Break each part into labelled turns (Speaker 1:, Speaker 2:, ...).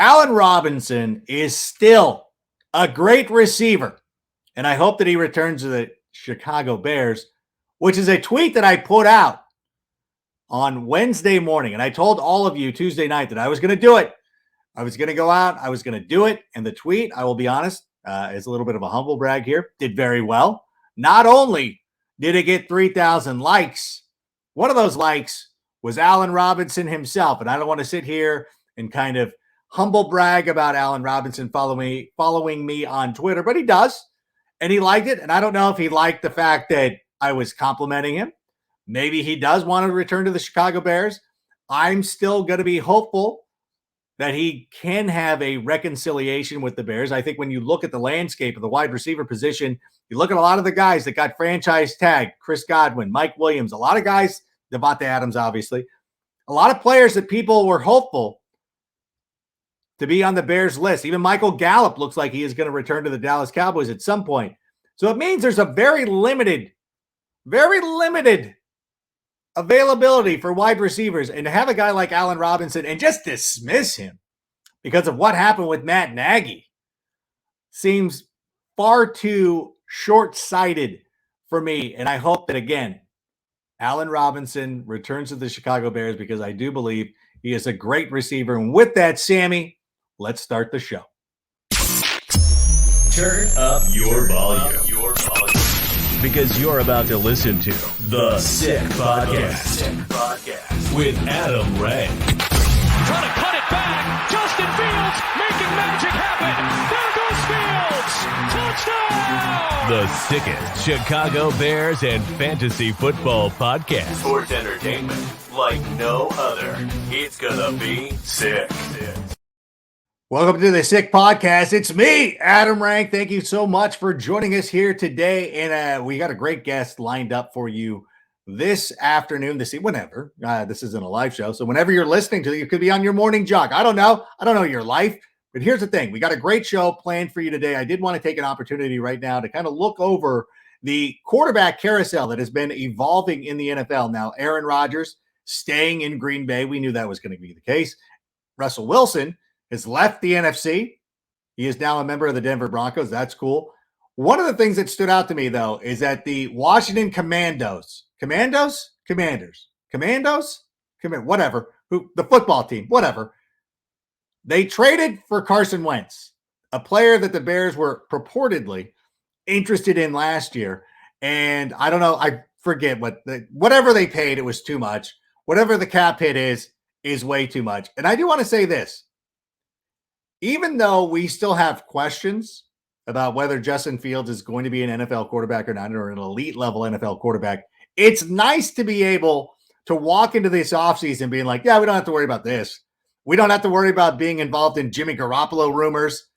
Speaker 1: Allen Robinson is still a great receiver, and I hope that he returns to the Chicago Bears, which is a tweet that I put out on Wednesday morning. And I told all of you Tuesday night that I was going to do it. I was going to go out. I was going to do it. And the tweet, I will be honest, is a little bit of a humble brag here, did very well. Not only did it get 3,000 likes, one of those likes was Allen Robinson himself. And I don't want to sit here and kind of humble brag about Allen Robinson following me on Twitter, but he does. And he liked it. And I don't know if he liked the fact that I was complimenting him. Maybe he does want to return to the Chicago Bears. I'm still going to be hopeful that he can have a reconciliation with the Bears. I think when you look at the landscape of the wide receiver position, you look at a lot of the guys that got franchise tagged, Chris Godwin, Mike Williams, a lot of guys, Devontae Adams, obviously, a lot of players that people were hopeful to be on the Bears list. Even Michael Gallup looks like he is going to return to the Dallas Cowboys at some point. So it means there's a very limited availability for wide receivers, and to have a guy like Allen Robinson and just dismiss him because of what happened with Matt Nagy seems far too short-sighted for me. And I hope that, again, Allen Robinson returns to the Chicago Bears because I do believe he is a great receiver. And with that, Sammy, let's start the show.
Speaker 2: Turn up your volume. Because you're about to listen to The Sick Podcast with Adam Ray.
Speaker 3: Trying to cut it back. Justin Fields making magic happen. There goes Fields. Touchdown.
Speaker 2: The sickest Chicago Bears and fantasy football podcast. Sports entertainment like no other. It's gonna be sick.
Speaker 1: Welcome to the Sick Podcast. It's me, Adam Rank. Thank you so much for joining us here today. And we got a great guest lined up for you this afternoon, whenever. This isn't a live show, so whenever you're listening to it, you could be on your morning jog. I don't know your life, but here's the thing. We got a great show planned for you today. I did want to take an opportunity right now to kind of look over the quarterback carousel that has been evolving in the NFL. Now, Aaron Rodgers staying in Green Bay. We knew that was going to be the case. Russell Wilson has left the NFC. He is now a member of the Denver Broncos. That's cool. One of the things that stood out to me, though, is that the Washington the football team, whatever, they traded for Carson Wentz, a player that the Bears were purportedly interested in last year. And I don't know, I forget whatever they paid, it was too much. Whatever the cap hit is way too much. And I do want to say this. Even though we still have questions about whether Justin Fields is going to be an NFL quarterback or not, or an elite level NFL quarterback, it's nice to be able to walk into this offseason being like, yeah, we don't have to worry about this. We don't have to worry about being involved in Jimmy Garoppolo rumors,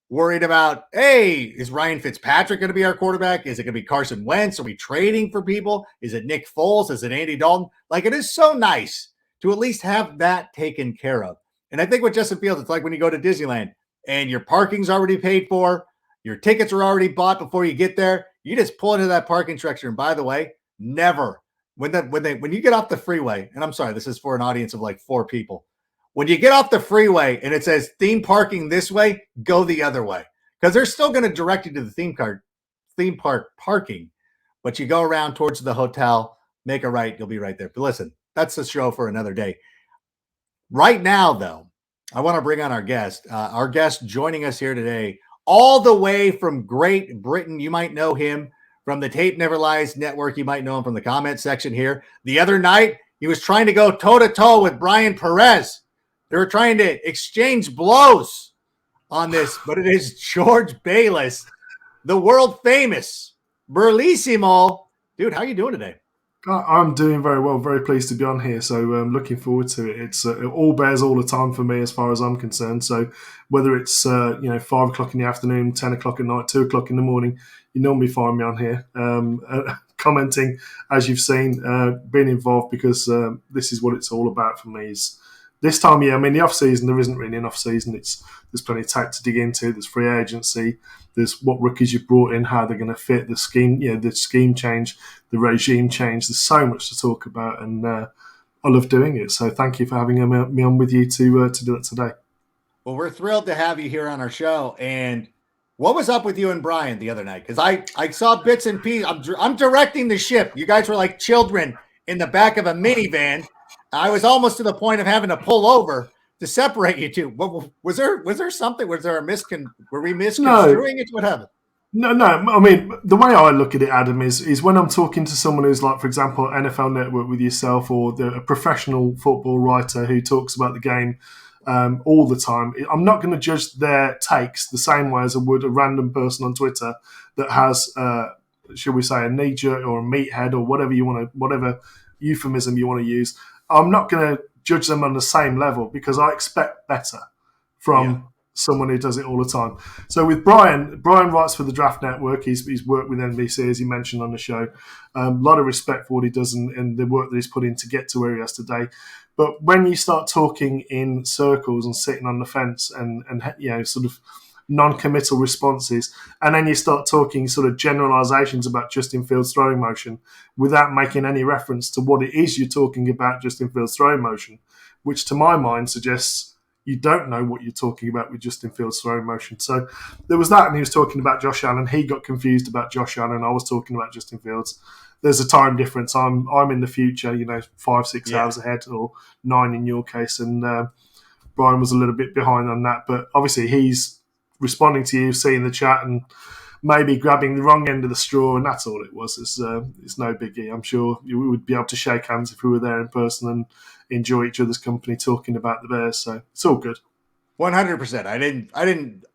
Speaker 1: worried about, hey, is Ryan Fitzpatrick going to be our quarterback? Is it going to be Carson Wentz? Are we trading for people? Is it Nick Foles? Is it Andy Dalton? Like, it is so nice to at least have that taken care of. And I think with Justin Fields, it's like when you go to Disneyland and your parking's already paid for, your tickets are already bought before you get there. You just pull into that parking structure. And by the way, never when you get off the freeway, and I'm sorry, this is for an audience of like 4 people. When you get off the freeway and it says theme parking this way, go the other way, because they're still going to direct you to the theme park parking. But you go around towards the hotel, make a right, you'll be right there. But listen, that's the show for another day. Right now, though, I want to bring on our guest. Our guest joining us here today, all the way from Great Britain. You might know him from the Tape Never Lies Network. You might know him from the comment section here. The other night, he was trying to go toe-to-toe with Brian Perez. They were trying to exchange blows on this, but it is George Bayless, the world-famous Burlissimo. Dude, how you doing today?
Speaker 4: I'm doing very well, very pleased to be on here. So I'm looking forward to it. It's all Bears all the time for me as far as I'm concerned. So whether it's 5 o'clock in the afternoon, 10 o'clock at night, 2 o'clock in the morning, you normally find me on here commenting, as you've seen, being involved, because this is what it's all about for me. Is this time of year, I mean, the off-season, there isn't really an off-season. There's plenty of tape to dig into. There's free agency. There's what rookies you've brought in, how they're going to fit, the scheme, the scheme change, the regime change. There's so much to talk about, and I love doing it. So thank you for having me on with you to do it today.
Speaker 1: Well, we're thrilled to have you here on our show. And what was up with you and Brian the other night? Because I saw bits and pieces. I'm directing the ship. You guys were like children in the back of a minivan. I was almost to the point of having to pull over to separate you two. What, was there something? Was there were we misconstruing it? What happened?
Speaker 4: No. I mean, the way I look at it, Adam, is when I'm talking to someone who's like, for example, NFL Network with yourself, or a professional football writer who talks about the game all the time. I'm not going to judge their takes the same way as I would a random person on Twitter that has, should we say, a knee jerk or a meathead or whatever euphemism you want to use. I'm not going to judge them on the same level because I expect better from someone who does it all the time. So with Brian writes for the Draft Network. He's worked with NBC, as he mentioned on the show. A lot of respect for what he does and the work that he's put in to get to where he is today. But when you start talking in circles and sitting on the fence and sort of non-committal responses, and then you start talking sort of generalizations about Justin Fields' throwing motion without making any reference to what it is you're talking about Justin Fields' throwing motion, which to my mind suggests you don't know what you're talking about with Justin Fields' throwing motion. So there was that, and he was talking about Josh Allen. He got confused about Josh Allen. I was talking about Justin Fields. There's a time difference. I'm in the future, 5-6 hours ahead, or 9 in your case, and Brian was a little bit behind on that. But obviously he's responding to you, seeing the chat, and maybe grabbing the wrong end of the straw, and that's all it was. It's no biggie. I'm sure we would be able to shake hands if we were there in person and enjoy each other's company talking about the Bears. So it's all good.
Speaker 1: 100%. I didn't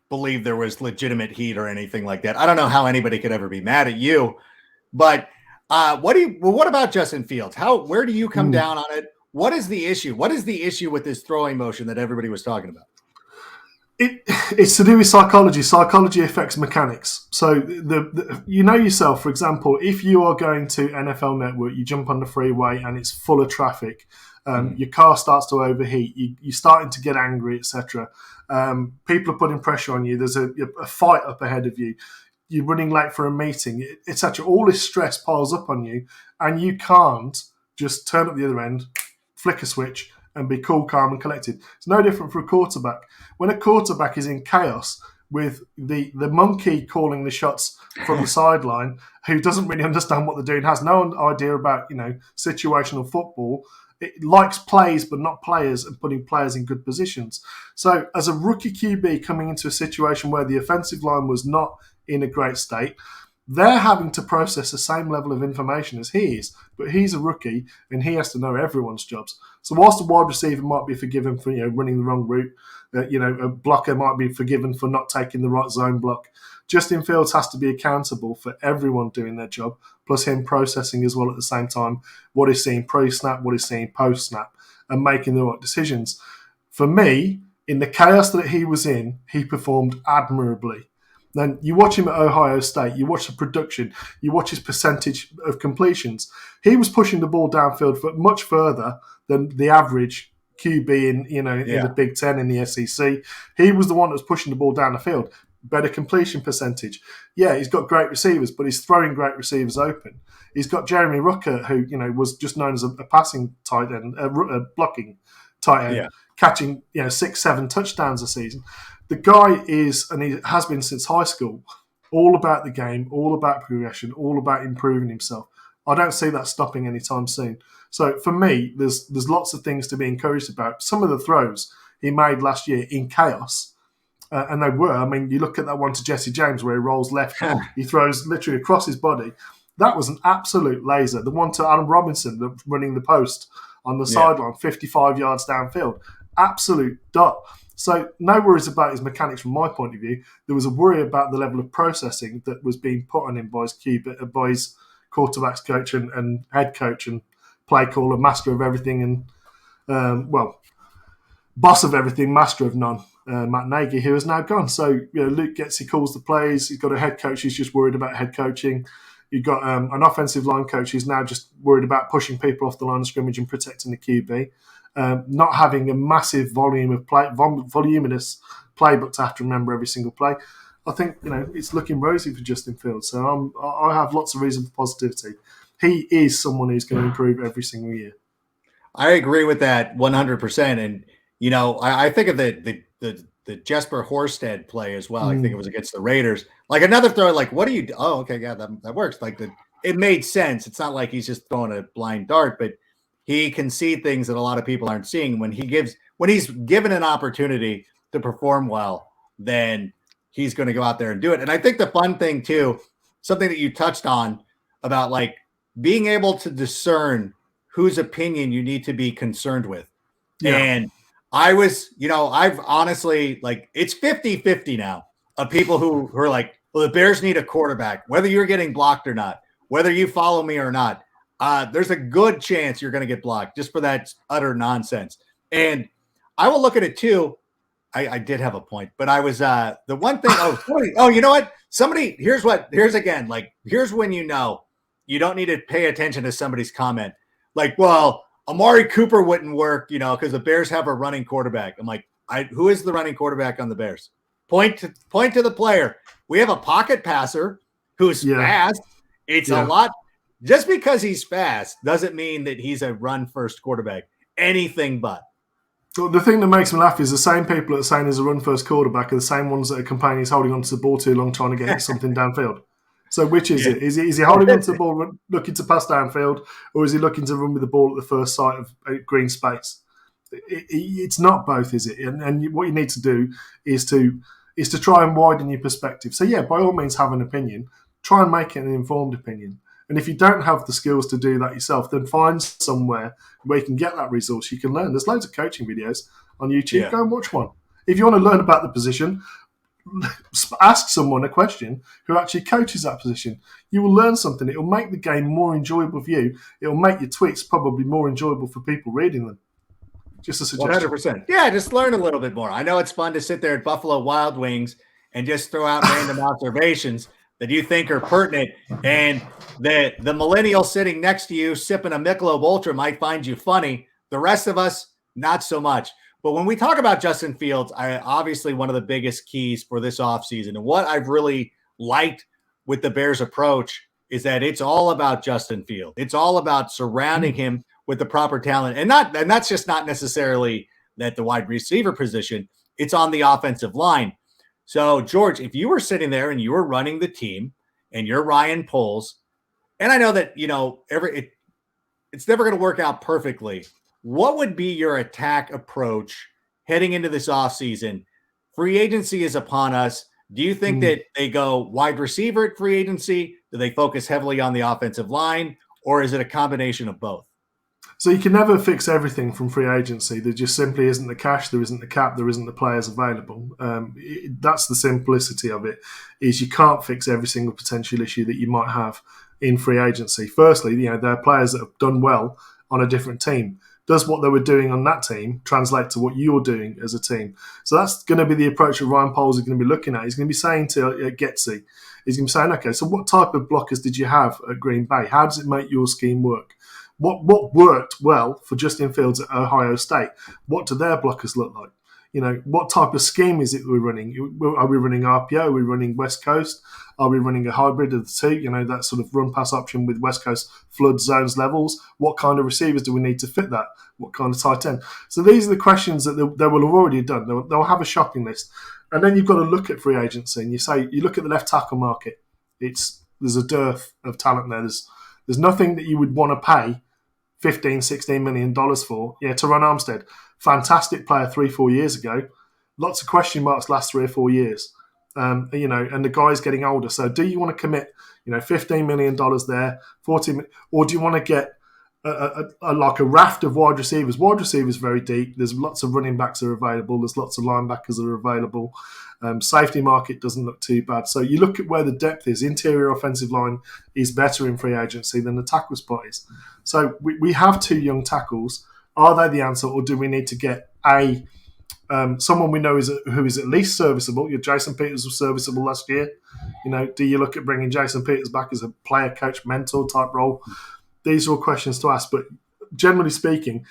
Speaker 1: believe there was legitimate heat or anything like that. I don't know how anybody could ever be mad at you, but what about Justin Fields? Where do you come down on it? What is the issue? What is the issue with this throwing motion that everybody was talking about?
Speaker 4: It's to do with psychology. Psychology affects mechanics. So yourself, for example, if you are going to NFL Network, you jump on the freeway and it's full of traffic. Your car starts to overheat. You're starting to get angry, etc. People are putting pressure on you. There's a fight up ahead of you. You're running late for a meeting, etc. All this stress piles up on you, and you can't just turn up the other end, flick a switch, and be cool, calm, and collected. It's no different for a quarterback. When a quarterback is in chaos with the monkey calling the shots from the sideline, who doesn't really understand what they're doing, has no idea about situational football, it likes plays but not players, and putting players in good positions. So as a rookie QB coming into a situation where the offensive line was not in a great state, they're having to process the same level of information as he is, but he's a rookie and he has to know everyone's jobs. So whilst a wide receiver might be forgiven for running the wrong route, a blocker might be forgiven for not taking the right zone block, Justin Fields has to be accountable for everyone doing their job, plus him processing as well at the same time what he's seeing pre-snap, what he's seeing post-snap, and making the right decisions. For me, in the chaos that he was in, he performed admirably. Then you watch him at Ohio State, you watch the production, you watch his percentage of completions. He was pushing the ball downfield for much further than the average QB in the Big Ten, in the SEC. He was the one that was pushing the ball down the field. Better completion percentage. Yeah, he's got great receivers, but he's throwing great receivers open. He's got Jeremy Rucker, who was just known as a passing tight end, a blocking tight end, catching 6-7 touchdowns a season. The guy is, and he has been since high school, all about the game, all about progression, all about improving himself. I don't see that stopping anytime soon. So for me, there's lots of things to be encouraged about. Some of the throws he made last year in chaos, and they were. I mean, you look at that one to Jesse James where he rolls left, he throws literally across his body. That was an absolute laser. The one to Adam Robinson, running the post on the sideline, 55 yards downfield, absolute dot. So no worries about his mechanics from my point of view. There was a worry about the level of processing that was being put on him by his quarterback's coach and head coach and play caller, master of everything, and boss of everything, master of none, Matt Nagy, who has now gone. So Luke he calls the plays. He's got a head coach who's just worried about head coaching. You've got an offensive line coach who's now just worried about pushing people off the line of scrimmage and protecting the QB. Not having a massive voluminous playbook to have to remember every single play. I think it's looking rosy for Justin Fields. So I have lots of reason for positivity. He is someone who's going to improve every single year.
Speaker 1: I agree with that 100%. And I think of the Jesper Horsted play as well. I think it was against the Raiders. Like another throw, like, what do you do? Oh, okay, yeah, that works. Like it made sense. It's not like he's just throwing a blind dart, but he can see things that a lot of people aren't seeing. When he's given an opportunity to perform well, then he's going to go out there and do it. And I think the fun thing too, something that you touched on about like being able to discern whose opinion you need to be concerned with. Yeah. And I've honestly, like, it's 50-50 now of people who are like, well, the Bears need a quarterback, whether you're getting blocked or not, whether you follow me or not. There's a good chance you're going to get blocked just for that utter nonsense. And I will look at it too. I did have a point, but I was the one thing. You know what? Here's when you don't need to pay attention to somebody's comment. Like, well, Amari Cooper wouldn't work, because the Bears have a running quarterback. I'm like, who is the running quarterback on the Bears? Point to the player. We have a pocket passer who's fast. It's a lot. Just because he's fast doesn't mean that he's a run-first quarterback. Anything but.
Speaker 4: Well, the thing that makes me laugh is the same people that are saying he's a run-first quarterback are the same ones that are complaining he's holding onto the ball too long trying to get something downfield. So which is it? Is he holding onto the ball looking to pass downfield, or is he looking to run with the ball at the first sight of green space? It's not both, is it? And what you need to do is to try and widen your perspective. So yeah, by all means have an opinion. Try and make it an informed opinion. And if you don't have the skills to do that yourself, then find somewhere where you can get that resource. You can learn. There's loads of coaching videos on YouTube. Yeah. Go and watch one. If you want to learn about the position, ask someone a question who actually coaches that position. You will learn something. It will make the game more enjoyable for you. It will make your tweets probably more enjoyable for people reading them. Just a suggestion.
Speaker 1: 100%. Yeah, just learn a little bit more. I know it's fun to sit there at Buffalo Wild Wings and just throw out random observations that you think are pertinent, and the millennial sitting next to you sipping a Michelob Ultra might find you funny. The rest of us, not so much. But when we talk about Justin Fields, obviously one of the biggest keys for this offseason, and what I've really liked with the Bears' approach is that it's all about Justin Fields. It's all about surrounding him with the proper talent, and that's just not necessarily that the wide receiver position. It's on the offensive line. So, George, if you were sitting there and you were running the team and you're Ryan Poles, and I know that, it's never going to work out perfectly, what would be your attack approach heading into this offseason? Free agency is upon us. Do you think that they go wide receiver at free agency? Do they focus heavily on the offensive line? Or is it a combination of both?
Speaker 4: So you can never fix everything from free agency. There just simply isn't the cash, there isn't the cap, there isn't the players available. That's the simplicity of it, is you can't fix every single potential issue that you might have in free agency. Firstly, there are players that have done well on a different team. Does what they were doing on that team translate to what you're doing as a team? So that's going to be the approach that Ryan Poles is going to be looking at. He's going to be saying to Getsy, he's going to be saying, okay, so what type of blockers did you have at Green Bay? How does it make your scheme work? What worked well for Justin Fields at Ohio State? What do their blockers look like? What type of scheme is it we're running? Are we running RPO? Are we running West Coast? Are we running a hybrid of the two? That sort of run-pass option with West Coast flood zones levels. What kind of receivers do we need to fit that? What kind of tight end? So these are the questions that they will have already done. They'll have a shopping list. And then you've got to look at free agency and you look at the left tackle market. There's a dearth of talent there. There's nothing that you would want to pay $15-16 million for. Yeah, Teron Armstead, fantastic player 3-4 years ago. Lots of question marks last 3 or 4 years. And the guy's getting older. So do you want to commit, $15 million there, 14 million, or do you want to get a raft of wide receivers? Wide receivers very deep. There's lots of running backs that are available. There's lots of linebackers that are available. Safety market doesn't look too bad. So you look at where the depth is. Interior offensive line is better in free agency than the tackle spot is. So we have 2 young tackles. Are they the answer, or do we need to get someone we know who is at least serviceable? Jason Peters was serviceable last year. Do you look at bringing Jason Peters back as a player, coach, mentor type role? These are all questions to ask. But generally speaking,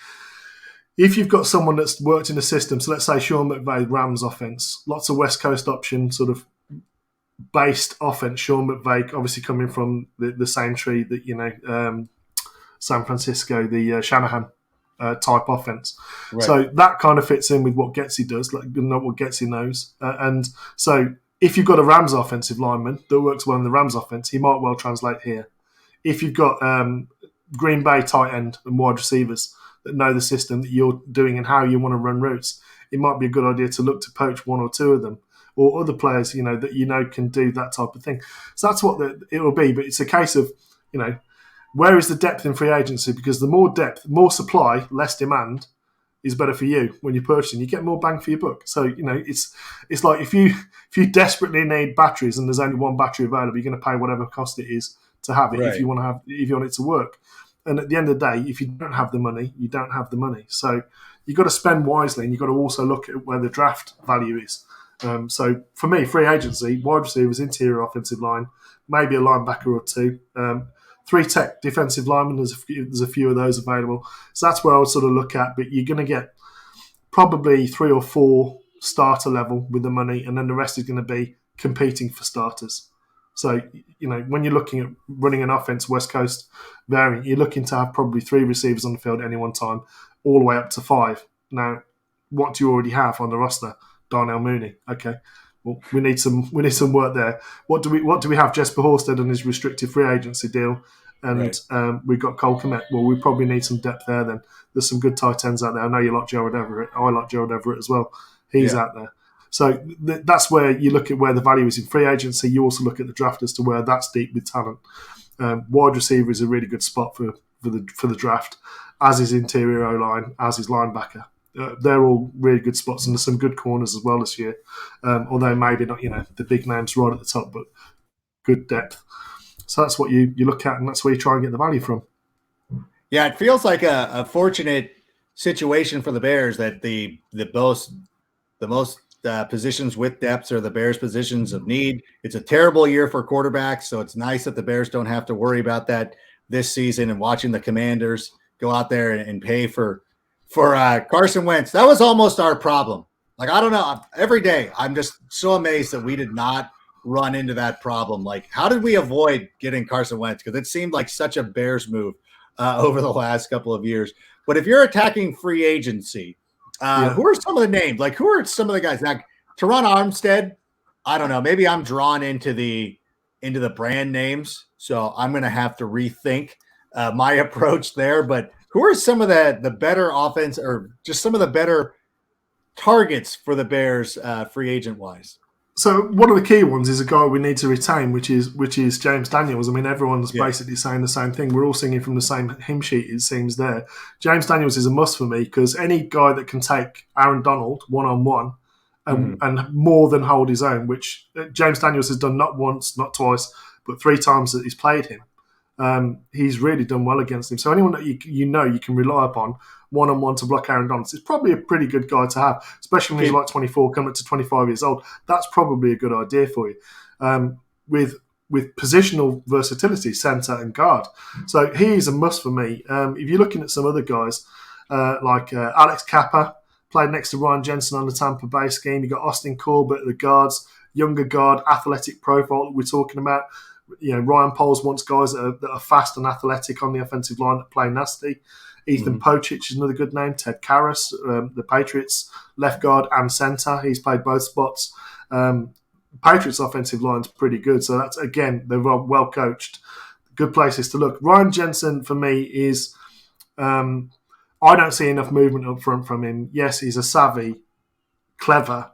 Speaker 4: if you've got someone that's worked in a system, so let's say Sean McVay, Rams offense, lots of West Coast option sort of based offense. Sean McVay obviously coming from the same tree that San Francisco, the Shanahan type offense.
Speaker 1: Right.
Speaker 4: So that kind of fits in with what Getsy does, like what Getsy knows. And so if you've got a Rams offensive lineman that works well in the Rams offense, he might well translate here. If you've got Green Bay tight end and wide receivers that know the system that you're doing and how you want to run routes, it might be a good idea to look to poach one or two of them, or other players, that can do that type of thing. So that's what it will be. But it's a case of, where is the depth in free agency? Because the more depth, more supply, less demand is better for you when you're purchasing. You get more bang for your buck. So, it's like if you desperately need batteries and there's only one battery available, you're going to pay whatever cost it is to have it if you want it to work. And at the end of the day, if you don't have the money, you don't have the money. So you've got to spend wisely, and you've got to also look at where the draft value is. So for me, free agency, wide receivers, interior offensive line, maybe a linebacker or two, 3 tech defensive linemen. There's a few of those available. So that's where I would sort of look at. But you're going to get probably 3 or 4 starter level with the money, and then the rest is going to be competing for starters. So, when you're looking at running an offense, West Coast variant, you're looking to have probably 3 receivers on the field at any one time, all the way up to 5. Now, what do you already have on the roster? Darnell Mooney. Okay, well, we need some work there. What do we have? Jesper Horsted on his restricted free agency deal, and we've got Cole Kmet. Well, we probably need some depth there. Then there's some good tight ends out there. I know you like Gerald Everett. I like Gerald Everett as well. He's out there. So that's where you look at where the value is in free agency. You also look at the draft as to where that's deep with talent. Wide receiver is a really good spot for the draft, as is interior O-line, as is linebacker. They're all really good spots, and there's some good corners as well this year. Although maybe not, the big names right at the top, but good depth. So that's what you look at, and that's where you try and get the value from.
Speaker 1: Yeah, it feels like a fortunate situation for the Bears that the most positions with depths are the Bears' positions of need. It's a terrible year for quarterbacks, so it's nice that the Bears don't have to worry about that this season, and watching the Commanders go out there and pay for Carson Wentz. That was almost our problem. Like, I don't know. Every day, I'm just so amazed that we did not run into that problem. Like, how did we avoid getting Carson Wentz? Because it seemed like such a Bears move over the last couple of years. But if you're attacking free agency, who are some of the names? Like, who are some of the guys? Like, Teron Armstead, I don't know. Maybe I'm drawn into the brand names, so I'm going to have to rethink my approach there. But who are some of the better offense, or just some of the better targets for the Bears free agent wise?
Speaker 4: So one of the key ones is a guy we need to retain, which is James Daniels. I mean, everyone's basically saying the same thing. We're all singing from the same hymn sheet, it seems there. James Daniels is a must for me, because any guy that can take Aaron Donald one-on-one and more than hold his own, which James Daniels has done not once, not twice, but 3 times that he's played him. He's really done well against him. So anyone that you can rely upon one-on-one to block Aaron Donald is probably a pretty good guy to have, especially when he's like 24, coming up to 25 years old. That's probably a good idea for you. With positional versatility, centre and guard. So he's a must for me. If you're looking at some other guys, like Alex Kappa, played next to Ryan Jensen on the Tampa Bay scheme. You've got Austin Corbett at the guards, younger guard, athletic profile that we're talking about. Ryan Poles wants guys that are fast and athletic on the offensive line that play nasty. Ethan Pocic is another good name. Ted Karras, the Patriots left guard and centre. He's played both spots. Patriots offensive line's pretty good. So that's, again, they're well coached. Good places to look. Ryan Jensen, for me, is I don't see enough movement up front from him. Yes, he's a savvy, clever,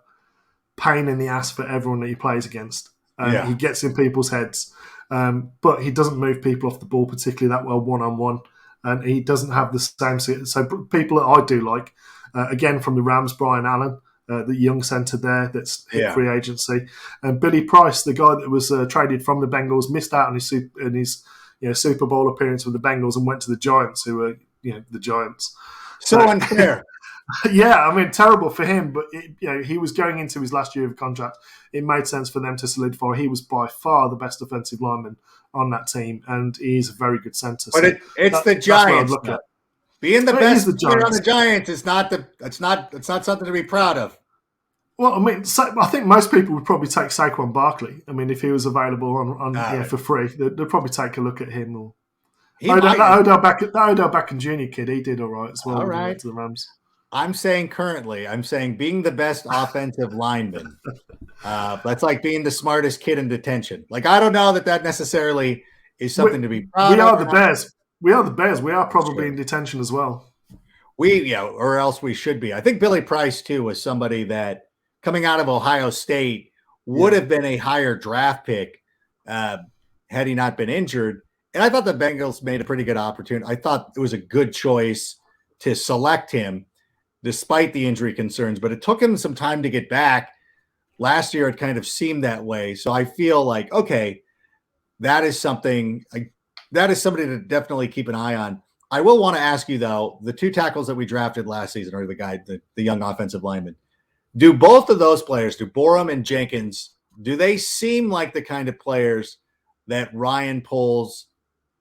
Speaker 4: pain in the ass for everyone that he plays against. He gets in people's heads. But he doesn't move people off the ball particularly that well one-on-one. And he doesn't have the same... So people that I do like, again, from the Rams, Brian Allen, the young centre there that's hit free agency. And Billy Price, the guy that was traded from the Bengals, missed out on his Super Bowl appearance with the Bengals and went to the Giants, who were the Giants.
Speaker 1: So unfair.
Speaker 4: Yeah, I mean, terrible for him, but he was going into his last year of contract. It made sense for them to solidify. He was by far the best offensive lineman on that team, and he's a very good centre.
Speaker 1: But it's the Giants. Being the best player on the Giants is not it's not something to be proud of.
Speaker 4: Well, I mean, I think most people would probably take Saquon Barkley. I mean, if he was available on for free, they'd probably take a look at him.
Speaker 1: He
Speaker 4: That
Speaker 1: might.
Speaker 4: Odell Beckham Jr. kid, he did all right as well
Speaker 1: All
Speaker 4: when he
Speaker 1: right.
Speaker 4: went to the Rams.
Speaker 1: I'm saying being the best offensive lineman. That's like being the smartest kid in detention. Like, I don't know that necessarily is something to be proud
Speaker 4: We
Speaker 1: of.
Speaker 4: are the Bears. We are the Bears. We are probably
Speaker 1: Sure.
Speaker 4: in detention as well.
Speaker 1: Or else we should be. I think Billy Price, too, was somebody that coming out of Ohio State would have been a higher draft pick had he not been injured. And I thought the Bengals made a pretty good opportunity. I thought it was a good choice to select him despite the injury concerns, but it took him some time to get back. Last year, it kind of seemed that way. So I feel like, okay, that is somebody to definitely keep an eye on. I will want to ask you, though, the two tackles that we drafted last season, or the young offensive lineman, do both of those players, do Borum and Jenkins, do they seem like the kind of players that Ryan Poles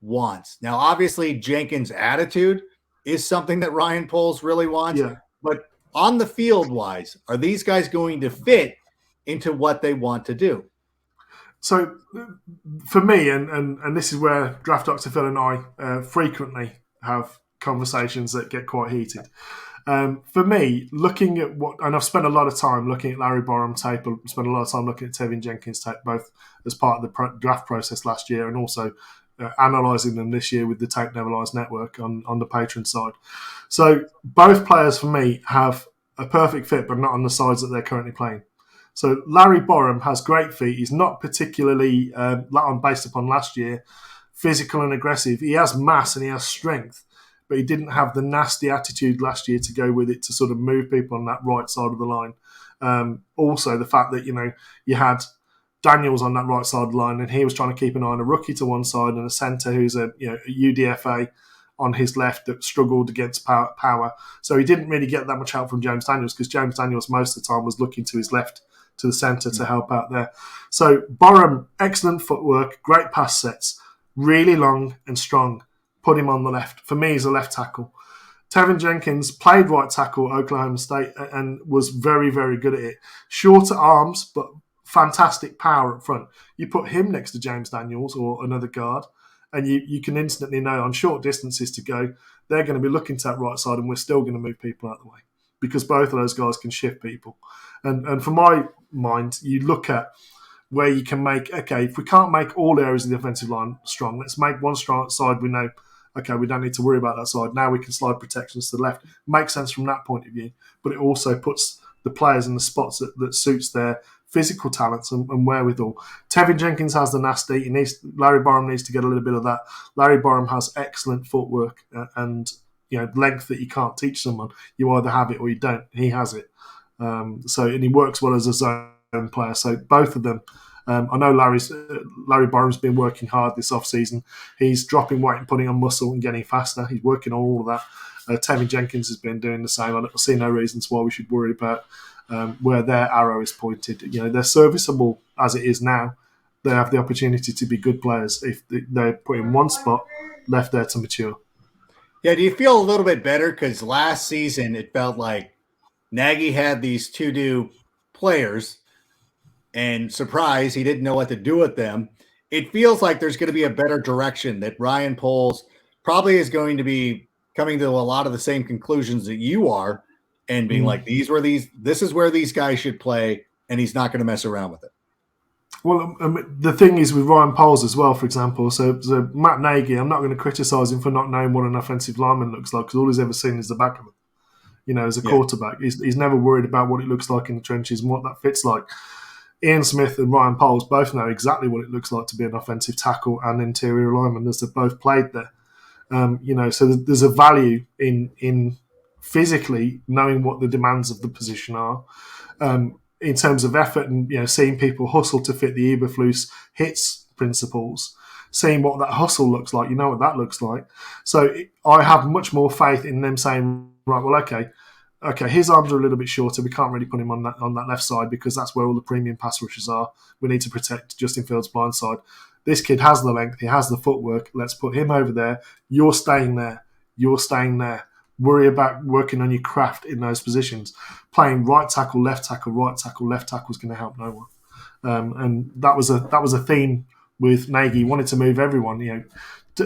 Speaker 1: wants? Now, obviously, Jenkins' attitude is something that Ryan Poles really wants, but on the field wise, are these guys going to fit into what they want to do?
Speaker 4: So for me, and this is where Draft Dr. Phil and I frequently have conversations that get quite heated. For me, looking at and I've spent a lot of time looking at Larry Borum tape, spent a lot of time looking at Tevin Jenkins tape, both as part of the draft process last year and also analysing them this year with the Tape Never Lies network on the Patreon side. So both players for me have a perfect fit, but not on the sides that they're currently playing. So Larry Borum has great feet. He's not particularly, based upon last year, physical and aggressive. He has mass and he has strength, but he didn't have the nasty attitude last year to go with it to sort of move people on that right side of the line. Also, the fact that, you had Daniels on that right side of the line and he was trying to keep an eye on a rookie to one side and a centre who's a UDFA on his left that struggled against power. So he didn't really get that much help from James Daniels because James Daniels most of the time was looking to his left to the centre to help out there. So Borum, excellent footwork, great pass sets, really long and strong. Put him on the left. For me, he's a left tackle. Tevin Jenkins played right tackle at Oklahoma State and was very, very good at it. Shorter arms, but fantastic power up front. You put him next to James Daniels or another guard, and you can instantly know on short distances to go, they're going to be looking to that right side and we're still going to move people out of the way because both of those guys can shift people. And for my mind, you look at where you can make, okay, if we can't make all areas of the offensive line strong, let's make one strong side we know, okay, we don't need to worry about that side. Now we can slide protections to the left. Makes sense from that point of view, but it also puts the players in the spots that suits their physical talents and wherewithal. Tevin Jenkins has the nasty. Larry Borum needs to get a little bit of that. Larry Borum has excellent footwork and length that you can't teach someone. You either have it or you don't. He has it. And he works well as a zone player. So both of them. I know Larry Borum's been working hard this offseason. He's dropping weight and putting on muscle and getting faster. He's working on all of that. Tevin Jenkins has been doing the same. I see no reasons why we should worry about where their arrow is pointed. They're serviceable as it is now. They have the opportunity to be good players if they're put in one spot, left there to mature.
Speaker 1: Yeah, do you feel a little bit better? Because last season it felt like Nagy had these two new players and surprise, he didn't know what to do with them. It feels like there's going to be a better direction, that Ryan Poles probably is going to be coming to a lot of the same conclusions that you are and being like, this is where these guys should play, and he's not going to mess around with it.
Speaker 4: Well, the thing is with Ryan Poles as well, for example, so Matt Nagy, I'm not going to criticise him for not knowing what an offensive lineman looks like because all he's ever seen is the back of him. As a quarterback, he's never worried about what it looks like in the trenches and what that fits like. Ian Smith and Ryan Poles both know exactly what it looks like to be an offensive tackle and interior lineman, as they've both played there. So there's a value in physically knowing what the demands of the position are. In terms of effort and seeing people hustle to fit the Eberflus hits principles, seeing what that hustle looks like, what that looks like. So I have much more faith in them saying, right, well, okay, his arms are a little bit shorter. We can't really put him on that left side because that's where all the premium pass rushers are. We need to protect Justin Fields' blind side. This kid has the length. He has the footwork. Let's put him over there. You're staying there. You're staying there. Worry about working on your craft in those positions. Playing right tackle, left tackle, right tackle, left tackle is going to help no one. And that was a theme with Nagy. He wanted to move everyone.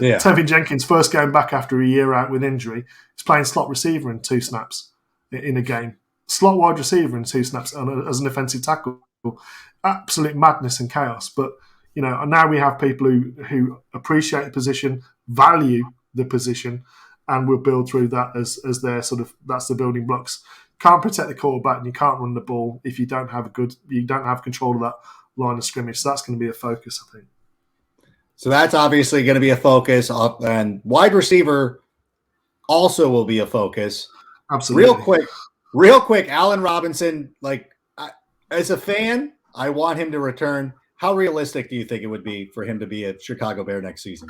Speaker 1: Yeah.
Speaker 4: Tevin Jenkins, first game back after a year out with injury, is playing slot receiver in 2 snaps in a game. Slot wide receiver in 2 snaps as an offensive tackle. Absolute madness and chaos. But now we have people who appreciate the position, value the position, and will build through that as their that's the building blocks. Can't protect the quarterback and you can't run the ball if you don't have control of that line of scrimmage. So that's going to be a focus, I think.
Speaker 1: So that's obviously going to be a focus, and wide receiver also will be a focus.
Speaker 4: Absolutely.
Speaker 1: Real quick, Allen Robinson, as a fan, I want him to return. How realistic do you think it would be for him to be a Chicago Bear next season?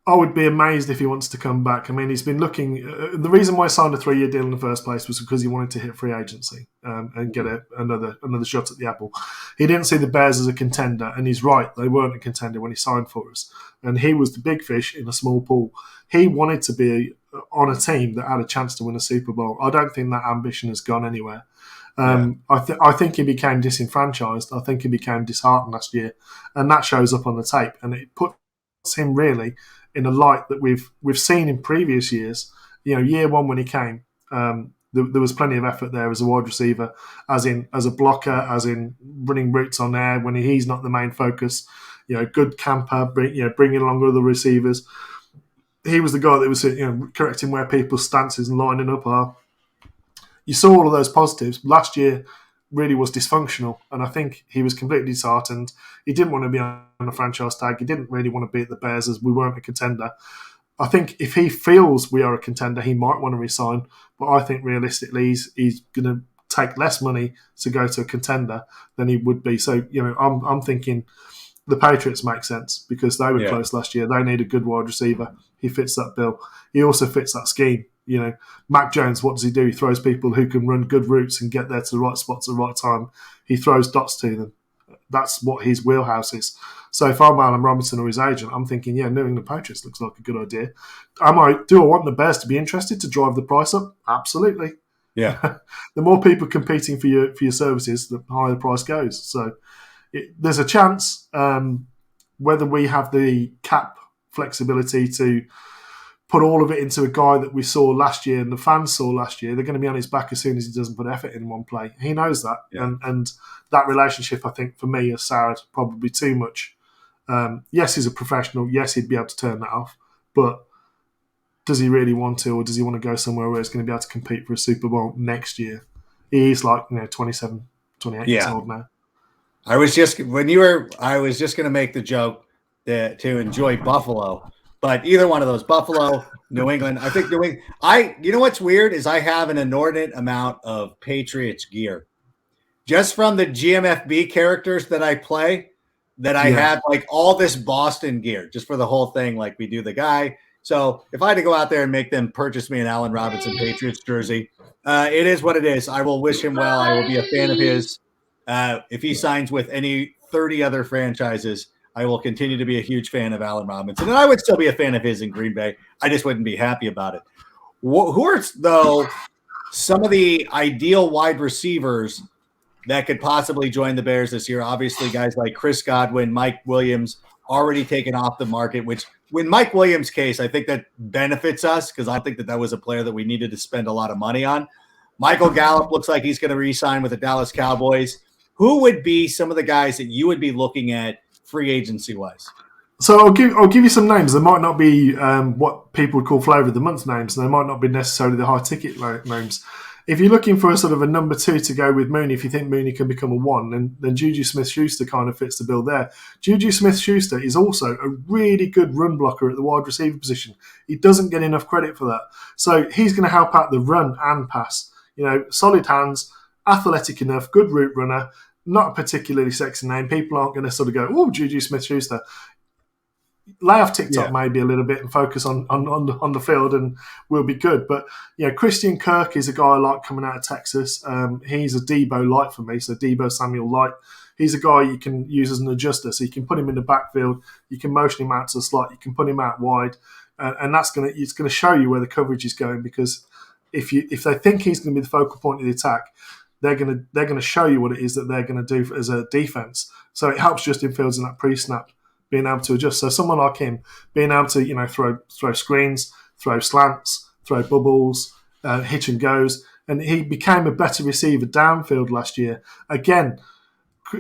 Speaker 4: I would be amazed if he wants to come back. I mean, he's been looking. The reason why he signed a 3-year deal in the first place was because he wanted to hit free agency and get another shot at the apple. He didn't see the Bears as a contender, and he's right. They weren't a contender when he signed for us. And he was the big fish in a small pool. He wanted to be on a team that had a chance to win a Super Bowl. I don't think that ambition has gone anywhere. I think he became disenfranchised. I think he became disheartened last year, and that shows up on the tape. And it puts him really in a light that we've seen in previous years. Year one when he came, there was plenty of effort there as a wide receiver, as a blocker, as in running routes on air when he's not the main focus. Good camper, bringing along other receivers. He was the guy that was correcting where people's stances and lining up are. You saw all of those positives. Last year really was dysfunctional, and I think he was completely disheartened. He didn't want to be on a franchise tag. He didn't really want to be at the Bears as we weren't a contender. I think if he feels we are a contender, he might want to resign, but I think realistically he's going to take less money to go to a contender than he would be. So, I'm thinking the Patriots make sense because they were close last year. They need a good wide receiver. He fits that bill. He also fits that scheme. Mac Jones, what does he do? He throws people who can run good routes and get there to the right spots at the right time. He throws dots to them. That's what his wheelhouse is. So if I'm Allen Robinson or his agent, I'm thinking, New England Patriots looks like a good idea. Do I want the Bears to be interested to drive the price up? Absolutely.
Speaker 1: Yeah.
Speaker 4: The more people competing for your services, the higher the price goes. So there's a chance whether we have the cap flexibility to put all of it into a guy that we saw last year and the fans saw last year, they're going to be on his back as soon as he doesn't put effort in one play. He knows that. Yeah. And that relationship, I think, for me, has soured probably too much. Yes, he's a professional. Yes, he'd be able to turn that off. But does he really want to, or does he want to go somewhere where he's going to be able to compete for a Super Bowl next year? He's 27, 28 years old now.
Speaker 1: I was just going to make the joke to enjoy Buffalo. But either one of those, Buffalo, New England, I think New England. You know what's weird is I have an inordinate amount of Patriots gear, just from the GMFB characters that I play. That I have all this Boston gear, just for the whole thing. Like we do the guy. So if I had to go out there and make them purchase me an Allen Robinson Patriots jersey, it is what it is. I will wish him well. I will be a fan of his. If he signs with any 30 other franchises, I will continue to be a huge fan of Allen Robinson, and I would still be a fan of his in Green Bay. I just wouldn't be happy about it. Who are, though, some of the ideal wide receivers that could possibly join the Bears this year? Obviously, guys like Chris Godwin, Mike Williams, already taken off the market, which in Mike Williams' case, I think that benefits us because I think that was a player that we needed to spend a lot of money on. Michael Gallup looks like he's going to re-sign with the Dallas Cowboys. Who would be some of the guys that you would be looking at free agency wise?
Speaker 4: So I'll give you some names. They might not be what people would call flavor of the month names. They might not be necessarily the high ticket names. If you're looking for a sort of a number 2 to go with Mooney, if you think Mooney can become a 1, then Juju Smith-Schuster kind of fits the bill there. Juju Smith-Schuster is also a really good run blocker at the wide receiver position. He doesn't get enough credit for that. So he's going to help out the run and pass. Solid hands, athletic enough, good route runner. Not a particularly sexy name. People aren't going to sort of go, oh, Juju Smith-Schuster. Lay off TikTok maybe a little bit and focus on the field and we'll be good. But, Christian Kirk is a guy I like coming out of Texas. He's a Debo light for me, so Debo Samuel light. He's a guy you can use as an adjuster. So you can put him in the backfield. You can motion him out to the slot. You can put him out wide. And it's going to show you where the coverage is going because if they think he's going to be the focal point of the attack, they're going to show you what it is that they're going to do as a defense. So it helps Justin Fields in that pre-snap being able to adjust. So someone like him being able to, throw screens, throw slants, throw bubbles, hitch and goes, and he became a better receiver downfield last year. Again,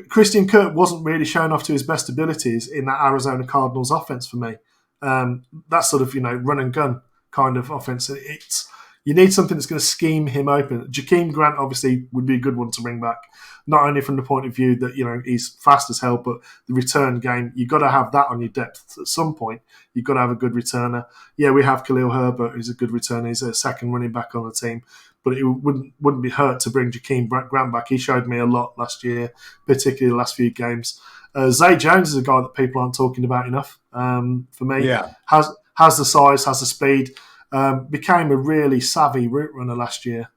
Speaker 4: Christian Kirk wasn't really showing off to his best abilities in that Arizona Cardinals offense for me. That sort of, run and gun kind of offense. You need something that's going to scheme him open. Jakeem Grant obviously would be a good one to bring back, not only from the point of view that, he's fast as hell, but the return game, you've got to have that on your depth. At some point, you've got to have a good returner. Yeah, we have Khalil Herbert, who's a good returner. He's a second running back on the team. But it wouldn't be hurt to bring Jakeem Grant back. He showed me a lot last year, particularly the last few games. Zay Jones is a guy that people aren't talking about enough. For me, has the size, has the speed. Became a really savvy route runner last year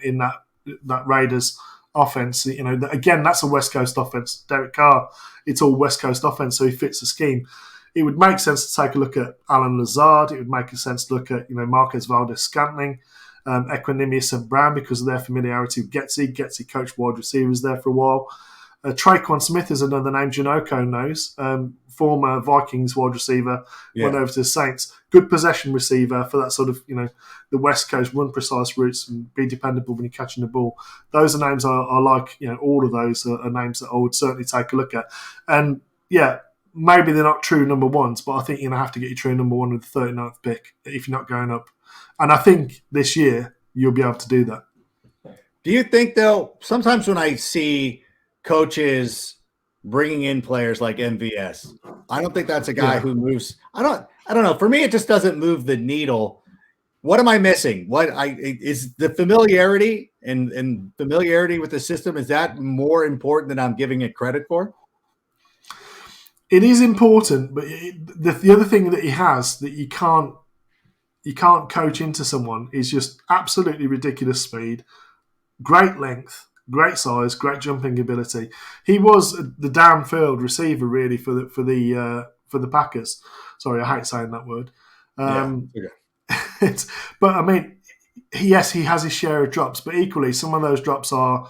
Speaker 4: in that Raiders offense. Again, that's a West Coast offense. Derek Carr, it's all West Coast offense, so he fits the scheme. It would make sense to take a look at Alan Lazard. It would make sense to look at Marquez Valdez-Scantling, Equanimous St. Brown because of their familiarity with Getsy. Getsy coached wide receivers there for a while. Traquan Smith is another name Janoko knows. Former Vikings wide receiver, went over to the Saints. Good possession receiver for that sort of, the West Coast run precise routes and be dependable when you're catching the ball. Those are names I like. All of those are names that I would certainly take a look at. And maybe they're not true number ones, but I think you're going to have to get your true number one with the 39th pick if you're not going up. And I think this year you'll be able to do that.
Speaker 1: Do you think, though, sometimes when I see coaches bringing in players like MVS, I don't think that's a guy who moves. I don't know. For me, it just doesn't move the needle. What am I missing? Is the familiarity and familiarity with the system, is that more important than I'm giving it credit for?
Speaker 4: It is important, but the other thing that he has that you can't coach into someone is just absolutely ridiculous speed, great length, great size, great jumping ability. He was the downfield receiver really for the Packers. Sorry, I hate saying that word. But I mean, yes, he has his share of drops, but equally some of those drops are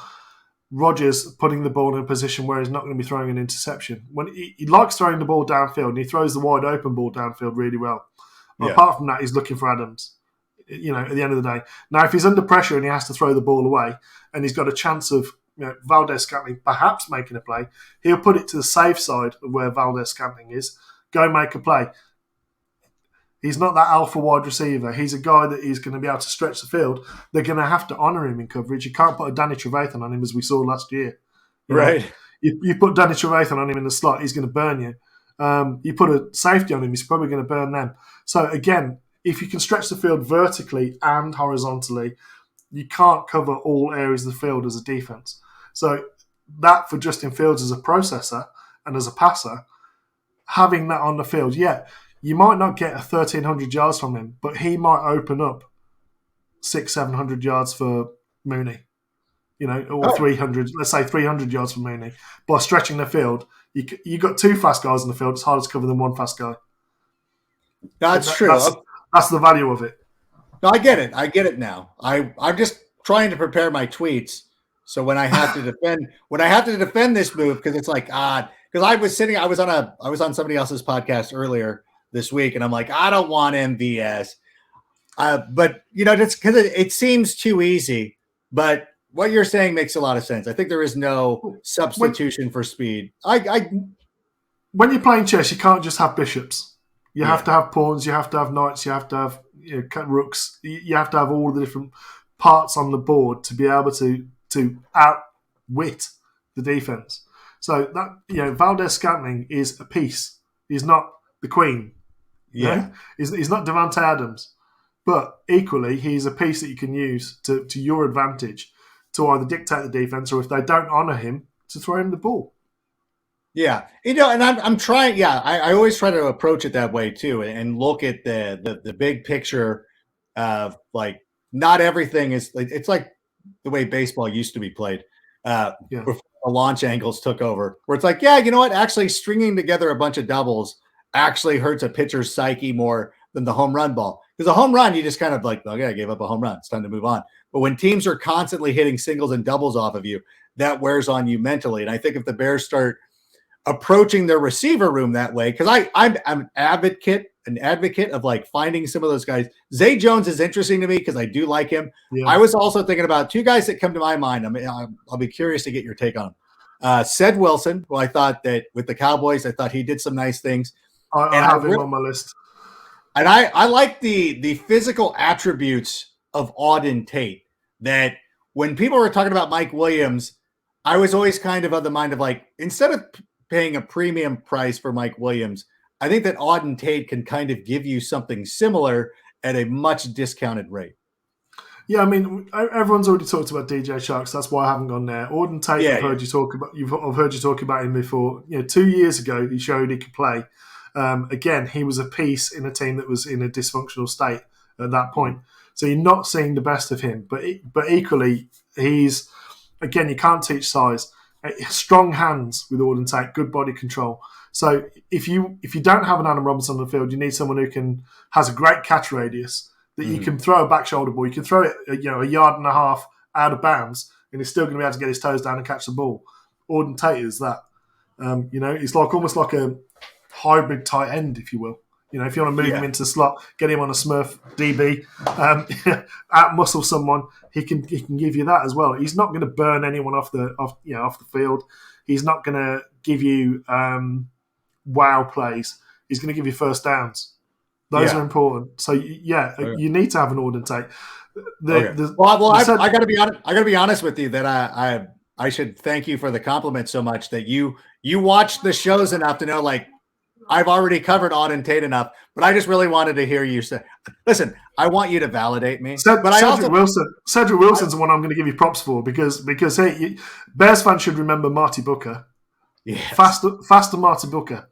Speaker 4: Rodgers putting the ball in a position where he's not going to be throwing an interception. When he likes throwing the ball downfield, and he throws the wide open ball downfield really well. Apart from that, he's looking for Adams, at the end of the day. Now, if he's under pressure and he has to throw the ball away and he's got a chance of Valdez-Scantling perhaps making a play, he'll put it to the safe side of where Valdez-Scantling is, go make a play. He's not that alpha wide receiver. He's a guy that is going to be able to stretch the field. They're going to have to honour him in coverage. You can't put a Danny Trevathan on him as we saw last year.
Speaker 1: Right.
Speaker 4: You put Danny Trevathan on him in the slot, he's going to burn you. You put a safety on him, he's probably going to burn them. So again, if you can stretch the field vertically and horizontally, you can't cover all areas of the field as a defense. So that for Justin Fields as a processor and as a passer, having that on the field, you might not get 1,300 yards from him, but he might open up 600-700 yards for Mooney, or 300. Let's say 300 yards for Mooney by stretching the field. You got two fast guys on the field. It's harder to cover than one fast guy.
Speaker 1: That's true.
Speaker 4: That's the value of it.
Speaker 1: No, I get it. I get it now. I'm just trying to prepare my tweets. So when I have to defend this move, because it's like odd. Because I was on somebody else's podcast earlier this week, and I'm like, I don't want MVS. But just because it seems too easy. But what you're saying makes a lot of sense. I think there is no substitution for speed.
Speaker 4: When you're playing chess, you can't just have bishops. You have to have pawns, you have to have knights, you have to have rooks. You have to have all the different parts on the board to be able to outwit the defense. So that Valdez-Scantling is a piece. He's not the queen.
Speaker 1: Yeah,
Speaker 4: he's not Devontae Adams, but equally he's a piece that you can use to your advantage to either dictate the defense or if they don't honor him, to throw him the ball.
Speaker 1: Yeah, and I'm trying. Yeah, I always try to approach it that way too, and look at the big picture of like not everything is. It's like the way baseball used to be played before the launch angles took over, where it's like, you know what? Actually, stringing together a bunch of doubles actually hurts a pitcher's psyche more than the home run ball. Because a home run, you just kind of like, okay, I gave up a home run. It's time to move on. But when teams are constantly hitting singles and doubles off of you, that wears on you mentally. And I think if the Bears start approaching their receiver room that way, because I'm an advocate of like finding some of those guys. Zay Jones is interesting to me because I do like him.
Speaker 4: Yeah.
Speaker 1: I was also thinking about two guys that come to my mind. I'll be curious to get your take on them. Ced Wilson, who I thought that with the Cowboys, I thought he did some nice things.
Speaker 4: I have him on my list.
Speaker 1: And I like the physical attributes of Auden Tate, that when people were talking about Mike Williams, I was always kind of the mind of like, instead of paying a premium price for Mike Williams, I think that Auden Tate can kind of give you something similar at a much discounted rate.
Speaker 4: Yeah, I mean, everyone's already talked about DJ Sharks. That's why I haven't gone there. Auden Tate, I've heard you talk about him before. 2 years ago, he showed he could play. Again, he was a piece in a team that was in a dysfunctional state at that point. So you're not seeing the best of him. But equally, he's, again, you can't teach size. Strong hands with Auden Tate, good body control. So if you don't have an Adam Robinson on the field, you need someone who has a great catch radius, that you can throw a back shoulder ball. You can throw it a yard and a half out of bounds, and he's still going to be able to get his toes down and catch the ball. Auden Tate is that. It's almost like a hybrid tight end, if you will. If you want to move him into the slot, get him on a Smurf DB, out muscle someone, he can give you that as well. He's not going to burn anyone off the field. He's not going to give you wow plays. He's going to give you first downs. Those are important. So you need to have an Auden Tate.
Speaker 1: I got to be honest. I got to be honest with you that I should thank you for the compliment so much, that you watch the shows enough to know, like, I've already covered Auden Tate enough, but I just really wanted to hear you say, listen, I want you to validate me.
Speaker 4: Cedric Wilson's the one I'm going to give you props for, because hey, Bears fans should remember Marty Booker.
Speaker 1: Yes.
Speaker 4: Faster Marty Booker.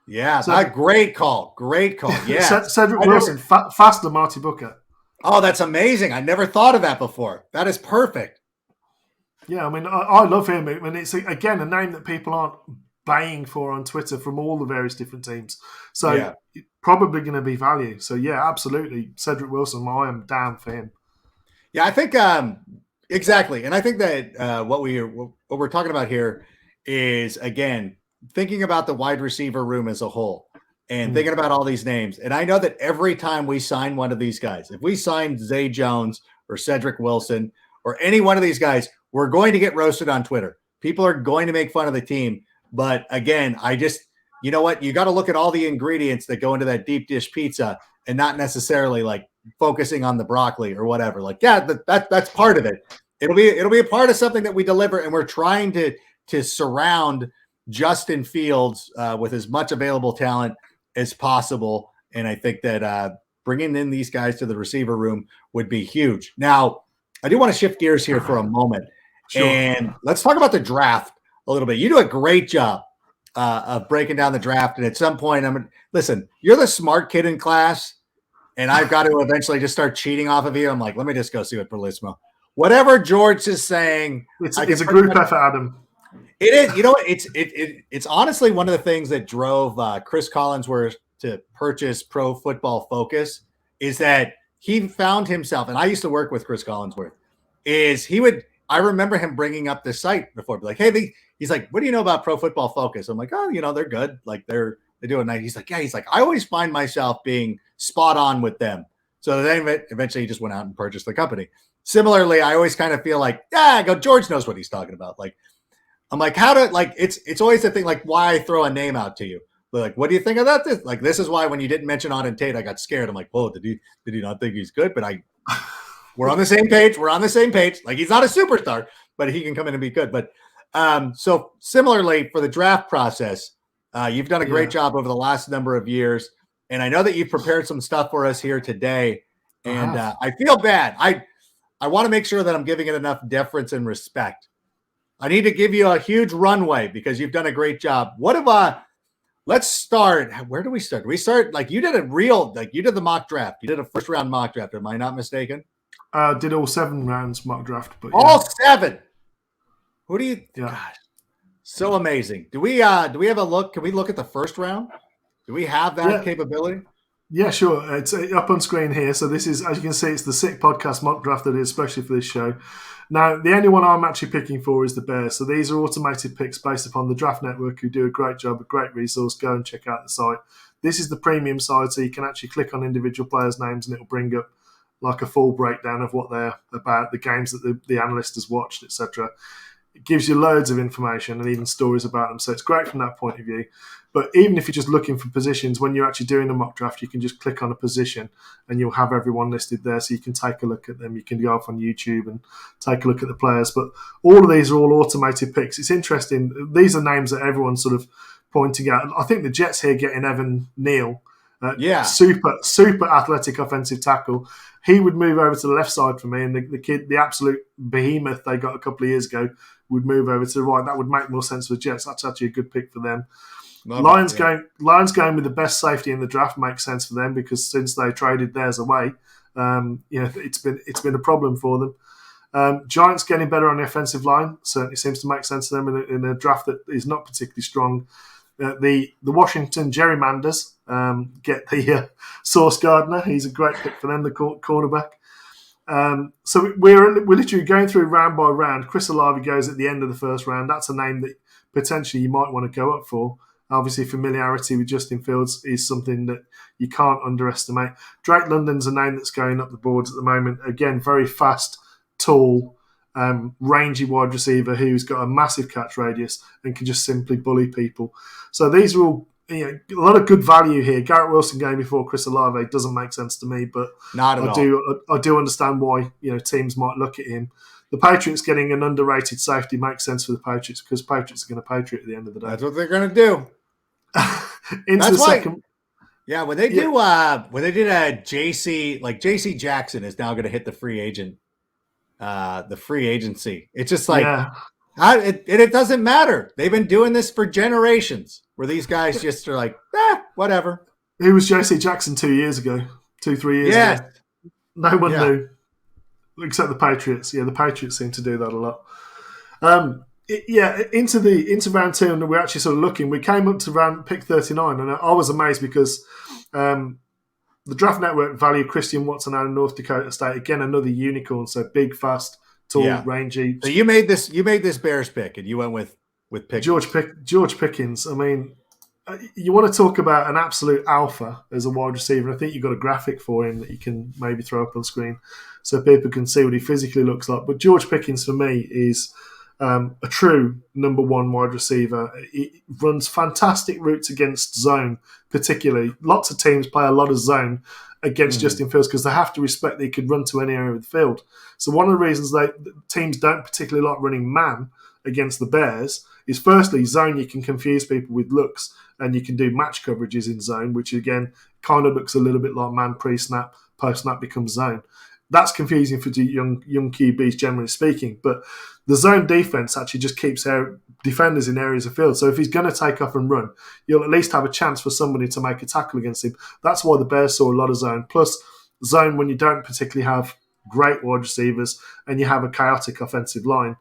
Speaker 1: Yeah, great call. Yeah.
Speaker 4: Cedric Wilson, faster Marty Booker.
Speaker 1: Oh, that's amazing. I never thought of that before. That is perfect.
Speaker 4: Yeah, I mean, I love him. And it's, again, a name that people aren't baying for on Twitter from all the various different teams. So probably going to be value. So, yeah, absolutely. Cedric Wilson, I am down for him.
Speaker 1: Yeah, I think exactly. And I think that what we're talking about here is, again, thinking about the wide receiver room as a whole and thinking about all these names. And I know that every time we sign one of these guys, if we sign Zay Jones or Cedric Wilson or any one of these guys, we're going to get roasted on Twitter. People are going to make fun of the team. But again, you know what? You got to look at all the ingredients that go into that deep dish pizza and not necessarily like focusing on the broccoli or whatever. Like, yeah, that's part of it. It'll be a part of something that we deliver, and we're trying to surround Justin Fields with as much available talent as possible. And I think that bringing in these guys to the receiver room would be huge. Now, I do want to shift gears here for a moment. Sure. And let's talk about the draft a little bit. You do a great job of breaking down the draft. And at some point, listen, you're the smart kid in class, and I've got to eventually just start cheating off of you. I'm like, let me just go see what Berlismo. Whatever George is saying.
Speaker 4: It's a group effort, Adam.
Speaker 1: It is. You know what? It's honestly one of the things that drove Chris Collinsworth to purchase Pro Football Focus, is that he found himself, and I used to work with Chris Collinsworth, I remember him bringing up this site before, be like, hey, he's like, what do you know about Pro Football Focus? I'm like, oh, they're good. Like they're doing nice. He's like, I always find myself being spot on with them. So then eventually he just went out and purchased the company. Similarly, I always kind of feel like, George knows what he's talking about. Like, I'm like, it's always the thing, like why I throw a name out to you. Like, what do you think of that? This is why when you didn't mention Auden Tate, I got scared. I'm like, whoa, did he not think he's good? But we're on the same page. Like, he's not a superstar, but he can come in and be good. But so similarly for the draft process, you've done a great job over the last number of years. And I know that you've prepared some stuff for us here today. And I feel bad. I want to make sure that I'm giving it enough deference and respect. I need to give you a huge runway because you've done a great job. Let's start. Where do we start? We start like you did the mock draft. You did a first round mock draft. Am I not mistaken?
Speaker 4: Did all 7 rounds mock draft, but
Speaker 1: all 7. Who do you?
Speaker 4: Yeah.
Speaker 1: Gosh, so amazing. Do we have a look? Can we look at the first round? Do we have that capability?
Speaker 4: Yeah, sure. It's up on screen here. So this is, as you can see, it's the Sick Podcast mock draft that is especially for this show. Now, the only one I'm actually picking for is the Bears. So these are automated picks based upon the Draft Network, who do a great job, a great resource. Go and check out the site. This is the premium side, so you can actually click on individual players' names and it'll bring up like a full breakdown of what they're about, the games that the analyst has watched, etc. It gives you loads of information and even stories about them. So it's great from that point of view. But even if you're just looking for positions, when you're actually doing a mock draft, you can just click on a position and you'll have everyone listed there so you can take a look at them. You can go off on YouTube and take a look at the players. But all of these are all automated picks. It's interesting. These are names that everyone's sort of pointing out. I think the Jets here getting Evan Neal, super athletic offensive tackle. He would move over to the left side for me, and the kid, the absolute behemoth they got a couple of years ago, would move over to the right. That would make more sense for the Jets. That's actually a good pick for them. Lions going with the best safety in the draft makes sense for them because since they traded theirs away, it's been a problem for them. Giants getting better on the offensive line certainly seems to make sense to them in a draft that is not particularly strong. The Washington gerrymanders get the Sauce Gardner. He's a great pick for them, the cornerback. So we're literally going through round by round. Chris Olave goes at the end of the first round. That's a name that potentially you might want to go up for. Obviously, familiarity with Justin Fields is something that you can't underestimate. Drake London's a name that's going up the boards at the moment. Again, very fast, tall, rangy wide receiver who's got a massive catch radius and can just simply bully people. So these are all a lot of good value here. Garrett Wilson going before Chris Olave doesn't make sense to me, but
Speaker 1: Not at all.
Speaker 4: I do understand why teams might look at him. The Patriots getting an underrated safety makes sense for the Patriots because Patriots are going to Patriot at the end of the day.
Speaker 1: That's what they're going to do.
Speaker 4: Second.
Speaker 1: Yeah, when they did a JC Jackson is now going to hit the free agency. It's just like it doesn't matter. They've been doing this for generations where these guys just are like, whatever.
Speaker 4: Who was JC Jackson 3 years ago? No one knew. Except the Patriots. Yeah, the Patriots seem to do that a lot. Into round two, and we're actually sort of looking. We came up to round pick 39, and I was amazed because the Draft Network valued Christian Watson out of North Dakota State. Again, another unicorn. So big, fast, tall, rangy.
Speaker 1: So you made this Bears pick, and you went with Pickens.
Speaker 4: George Pickens. I mean, you want to talk about an absolute alpha as a wide receiver. I think you've got a graphic for him that you can maybe throw up on screen so people can see what he physically looks like. But George Pickens, for me, is a true number one wide receiver. He runs fantastic routes against zone, particularly. Lots of teams play a lot of zone against Justin Fields because they have to respect that he could run to any area of the field. So one of the reasons teams don't particularly like running man against the Bears is firstly, zone, you can confuse people with looks and you can do match coverages in zone, which again kind of looks a little bit like man pre-snap, post-snap becomes zone. That's confusing for young QBs, generally speaking. But the zone defense actually just keeps defenders in areas of field. So if he's going to take off and run, you'll at least have a chance for somebody to make a tackle against him. That's why the Bears saw a lot of zone. Plus, zone when you don't particularly have great wide receivers and you have a chaotic offensive line,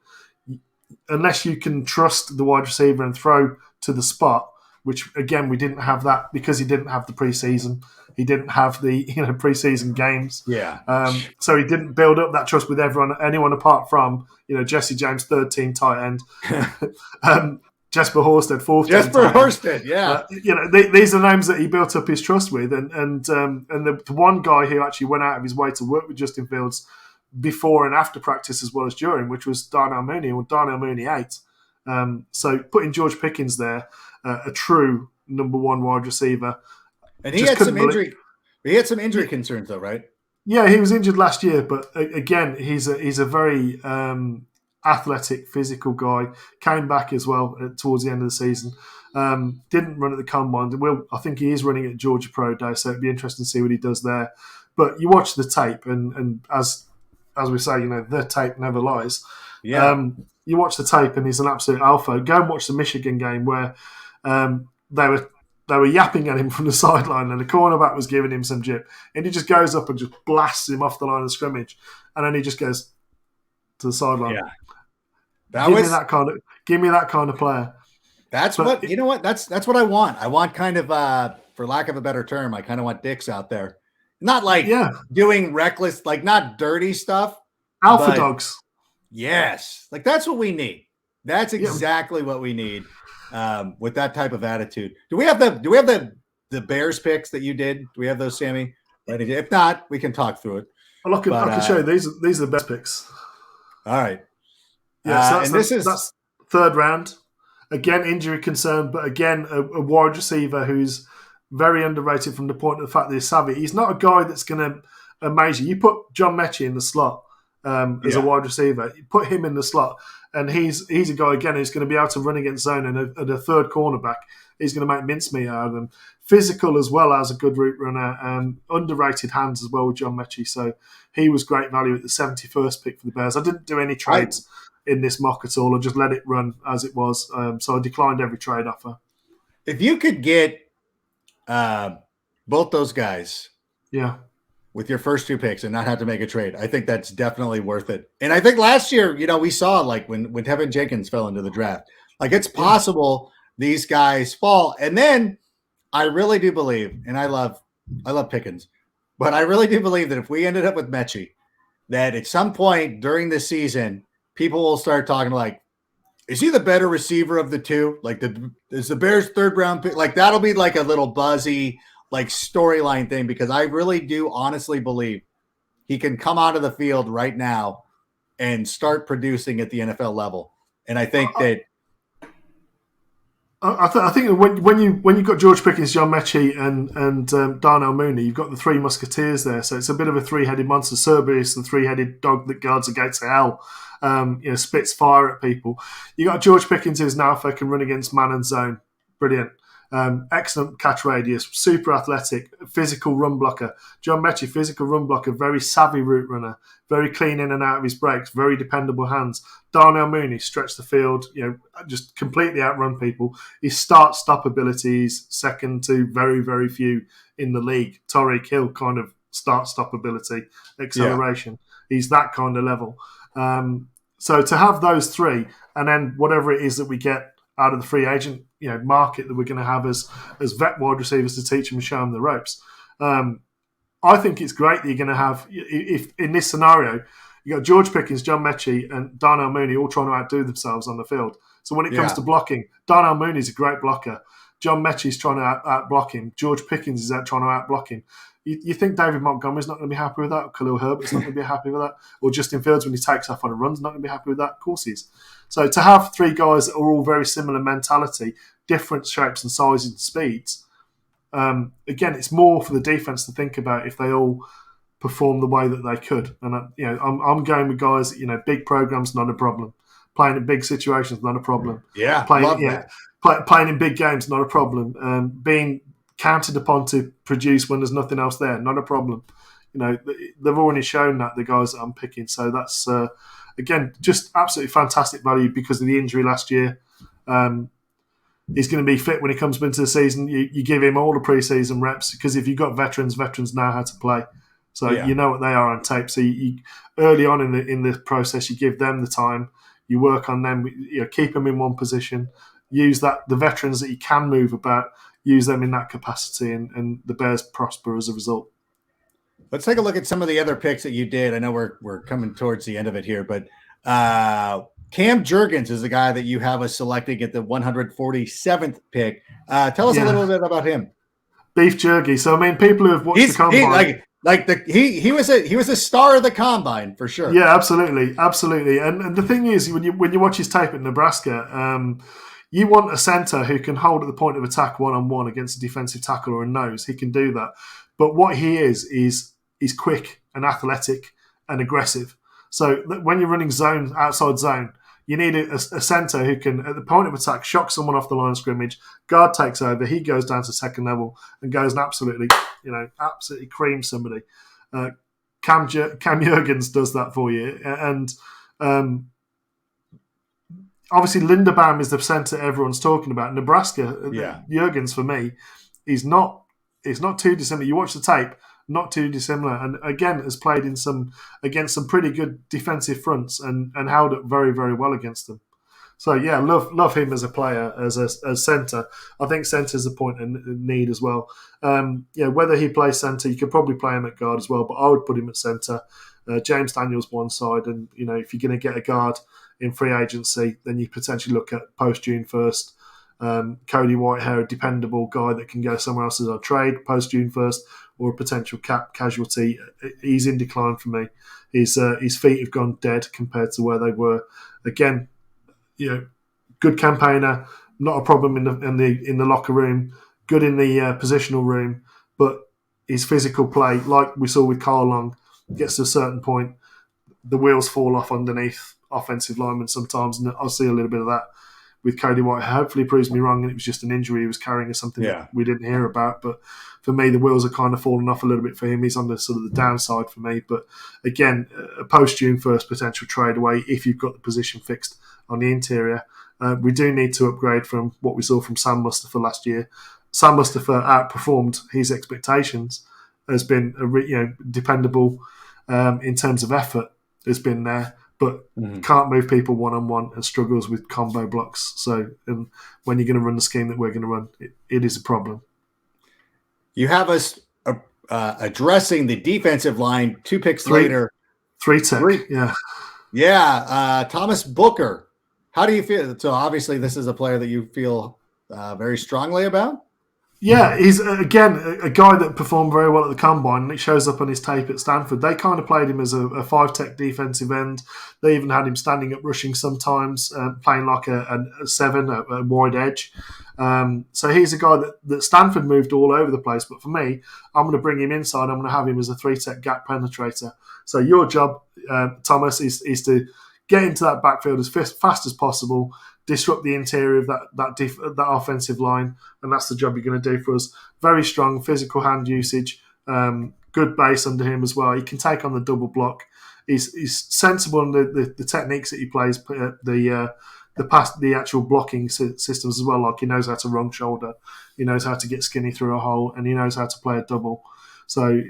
Speaker 4: unless you can trust the wide receiver and throw to the spot, which again we didn't have that because he didn't have the preseason. He didn't have the preseason games.
Speaker 1: Yeah.
Speaker 4: So he didn't build up that trust with anyone apart from Jesse James, third team tight end, Jesper Horsted, fourth.
Speaker 1: Jesper Horsted, yeah.
Speaker 4: These are names that he built up his trust with, and the one guy who actually went out of his way to work with Justin Fields before and after practice as well as during, which was Darnell Mooney, or Darnell Mooney 8. So putting George Pickens there, a true number one wide receiver.
Speaker 1: And he had some injury. He had some injury concerns, though, right?
Speaker 4: Yeah, he was injured last year, but again, he's a very athletic, physical guy. Came back as well towards the end of the season. Didn't run at the combine. I think he is running at Georgia Pro Day, so it'd be interesting to see what he does there. But you watch the tape, and as we say, the tape never lies.
Speaker 1: Yeah.
Speaker 4: You watch the tape, and he's an absolute alpha. Go and watch the Michigan game where they were yapping at him from the sideline and the cornerback was giving him some jip. And he just goes up and just blasts him off the line of scrimmage. And then he just goes to the sideline.
Speaker 1: Yeah.
Speaker 4: Give me that kind of player.
Speaker 1: That's what I want. I want kind of for lack of a better term, I kind of want dicks out there. Not like doing reckless, like not dirty stuff.
Speaker 4: Alpha dogs.
Speaker 1: Yes. Like that's what we need. That's exactly what we need with that type of attitude. Do we have the Bears picks that you did? Do we have those, Sammy? If not, we can talk through it.
Speaker 4: Well, I can show you. These are the best picks.
Speaker 1: All right.
Speaker 4: Yeah, so that's third round. Again, injury concern, but again, a wide receiver who's very underrated from the point of the fact that he's savvy. He's not a guy that's going to amaze you. You put John Mechie in the slot as a wide receiver. You put him in the slot, and he's a guy, again, who's going to be able to run against zone, and a third cornerback. He's going to make mincemeat out of them. Physical as well as a good route runner. Underrated hands as well with John Mechie. So he was great value at the 71st pick for the Bears. I didn't do any trades in this mock at all. I just let it run as it was. So I declined every trade offer.
Speaker 1: If you could get both those guys with your first 2 picks and not have to make a trade, I think that's definitely worth it. And I think last year, we saw like when Tevin Jenkins fell into the draft, like it's possible these guys fall. And then I really do believe, and I love Pickens, but I really do believe that if we ended up with Mechie, that at some point during the season, people will start talking like, is he the better receiver of the two? Like, is the Bears' third round pick? Like, that'll be like a little buzzy, like storyline thing, because I really do honestly believe he can come out of the field right now and start producing at the NFL level. And I think that.
Speaker 4: I think when you've got George Pickens, John Mechie, and Darnell Mooney, you've got the 3 musketeers there. So it's a bit of a 3-headed monster. Cerberus, the 3-headed dog that guards the gates of hell, spits fire at people. You got George Pickens, who's an alpha, can run against man and zone. Brilliant. Excellent catch radius, super athletic, physical run blocker. John Mechie, physical run blocker, very savvy route runner, very clean in and out of his breaks, very dependable hands. Darnell Mooney, stretch the field, just completely outrun people. His start-stop ability is second to very, very few in the league. Tyreek Hill kind of start-stop ability, acceleration. Yeah. He's that kind of level. So to have those 3, and then whatever it is that we get out of the free agent market that we're going to have as vet wide receivers to teach them and show them the ropes. I think it's great that you're going to have, if in this scenario, you got George Pickens, John Mechie, and Darnell Mooney all trying to outdo themselves on the field. So when it comes to blocking, Darnell Mooney's a great blocker. John Mechie's trying to out-block him. George Pickens is out trying to out-block him. You think David Montgomery's not going to be happy with that? Or Khalil Herbert's not going to be happy with that? Or Justin Fields, when he takes off on a run, is not going to be happy with that? Of course he is. So to have 3 guys that are all very similar mentality, different shapes and sizes and speeds, again, it's more for the defense to think about if they all perform the way that they could. And I'm going with guys that, big programs, not a problem. Playing in big situations, not a problem.
Speaker 1: Yeah,
Speaker 4: playing in big games, not a problem. Being counted upon to produce when there's nothing else there, not a problem. They've already shown that, the guys that I'm picking. So that's, again, just absolutely fantastic value because of the injury last year. He's going to be fit when he comes into the season. You give him all the preseason reps because if you've got veterans know how to play. So you know what they are on tape. So you early on in the process, you give them the time. You work on them. Keep them in one position. Use the veterans that you can move about. Use them in that capacity, and the Bears prosper as a result.
Speaker 1: Let's take a look at some of the other picks that you did. I know we're coming towards the end of it here, but Cam Jurgens is the guy that you have us selecting at the 147th pick. Tell us a little bit about him.
Speaker 4: Beef jerky. So I mean, people who have watched the combine,
Speaker 1: he was a star of the combine for sure.
Speaker 4: Yeah, absolutely. And the thing is, when you watch his tape at Nebraska, you want a center who can hold at the point of attack 1-on-1 against a defensive tackle or a nose. He can do that. But what he is quick and athletic and aggressive. So when you're running zone, outside zone, you need a center who can, at the point of attack, shock someone off the line of scrimmage. Guard takes over. He goes down to second level and goes and absolutely creams somebody. Cam Jurgens does that for you. And obviously, Linderbaum is the center everyone's talking about. Nebraska, Jurgens for me, is not too dissimilar. You watch the tape, not too dissimilar, and again has played against some pretty good defensive fronts and held up very, very well against them. So yeah, love him as a player, as centre. I think centre's a point of need as well. Whether he plays centre, you could probably play him at guard as well, but I would put him at centre. James Daniels one side, and if you're going to get a guard in free agency, then you potentially look at post June 1st. Cody Whitehall, a dependable guy that can go somewhere else as a trade post June 1st, or a potential cap casualty. He's in decline for me. His feet have gone dead compared to where they were. Again, good campaigner, not a problem in the locker room, good in the positional room, but his physical play, like we saw with Carl Long, gets to a certain point, the wheels fall off underneath offensive linemen sometimes, and I'll see a little bit of that with Cody White. Hopefully he proves me wrong and it was just an injury he was carrying or something that we didn't hear about. But for me, the wheels are kind of falling off a little bit for him. He's on the sort of the downside for me. But again, a post-June 1st potential trade away if you've got the position fixed on the interior. We do need to upgrade from what we saw from Sam Mustafa last year. Sam Mustafa outperformed his expectations, has been dependable in terms of effort, has been there, but can't move people one-on-one and struggles with combo blocks. So when you're going to run the scheme that we're going to run, it is a problem.
Speaker 1: You have us addressing the defensive line 2 picks later.
Speaker 4: Three tech, yeah.
Speaker 1: Yeah, Thomas Booker. How do you feel? So obviously this is a player that you feel very strongly about?
Speaker 4: Yeah, he's, again, a guy that performed very well at the Combine, and it shows up on his tape at Stanford. They kind of played him as a 5-tech defensive end. They even had him standing up rushing sometimes, playing like a 7, a wide edge. So he's a guy that Stanford moved all over the place. But for me, I'm going to bring him inside. I'm going to have him as a 3-tech gap penetrator. So your job, Thomas, is to get into that backfield as fast as possible, disrupt the interior of that offensive line, and that's the job you're going to do for us. Very strong physical hand usage, good base under him as well. He can take on the double block. He's sensible in the techniques that he plays, the actual blocking systems as well. Like he knows how to wrong shoulder, he knows how to get skinny through a hole, and he knows how to play a double. So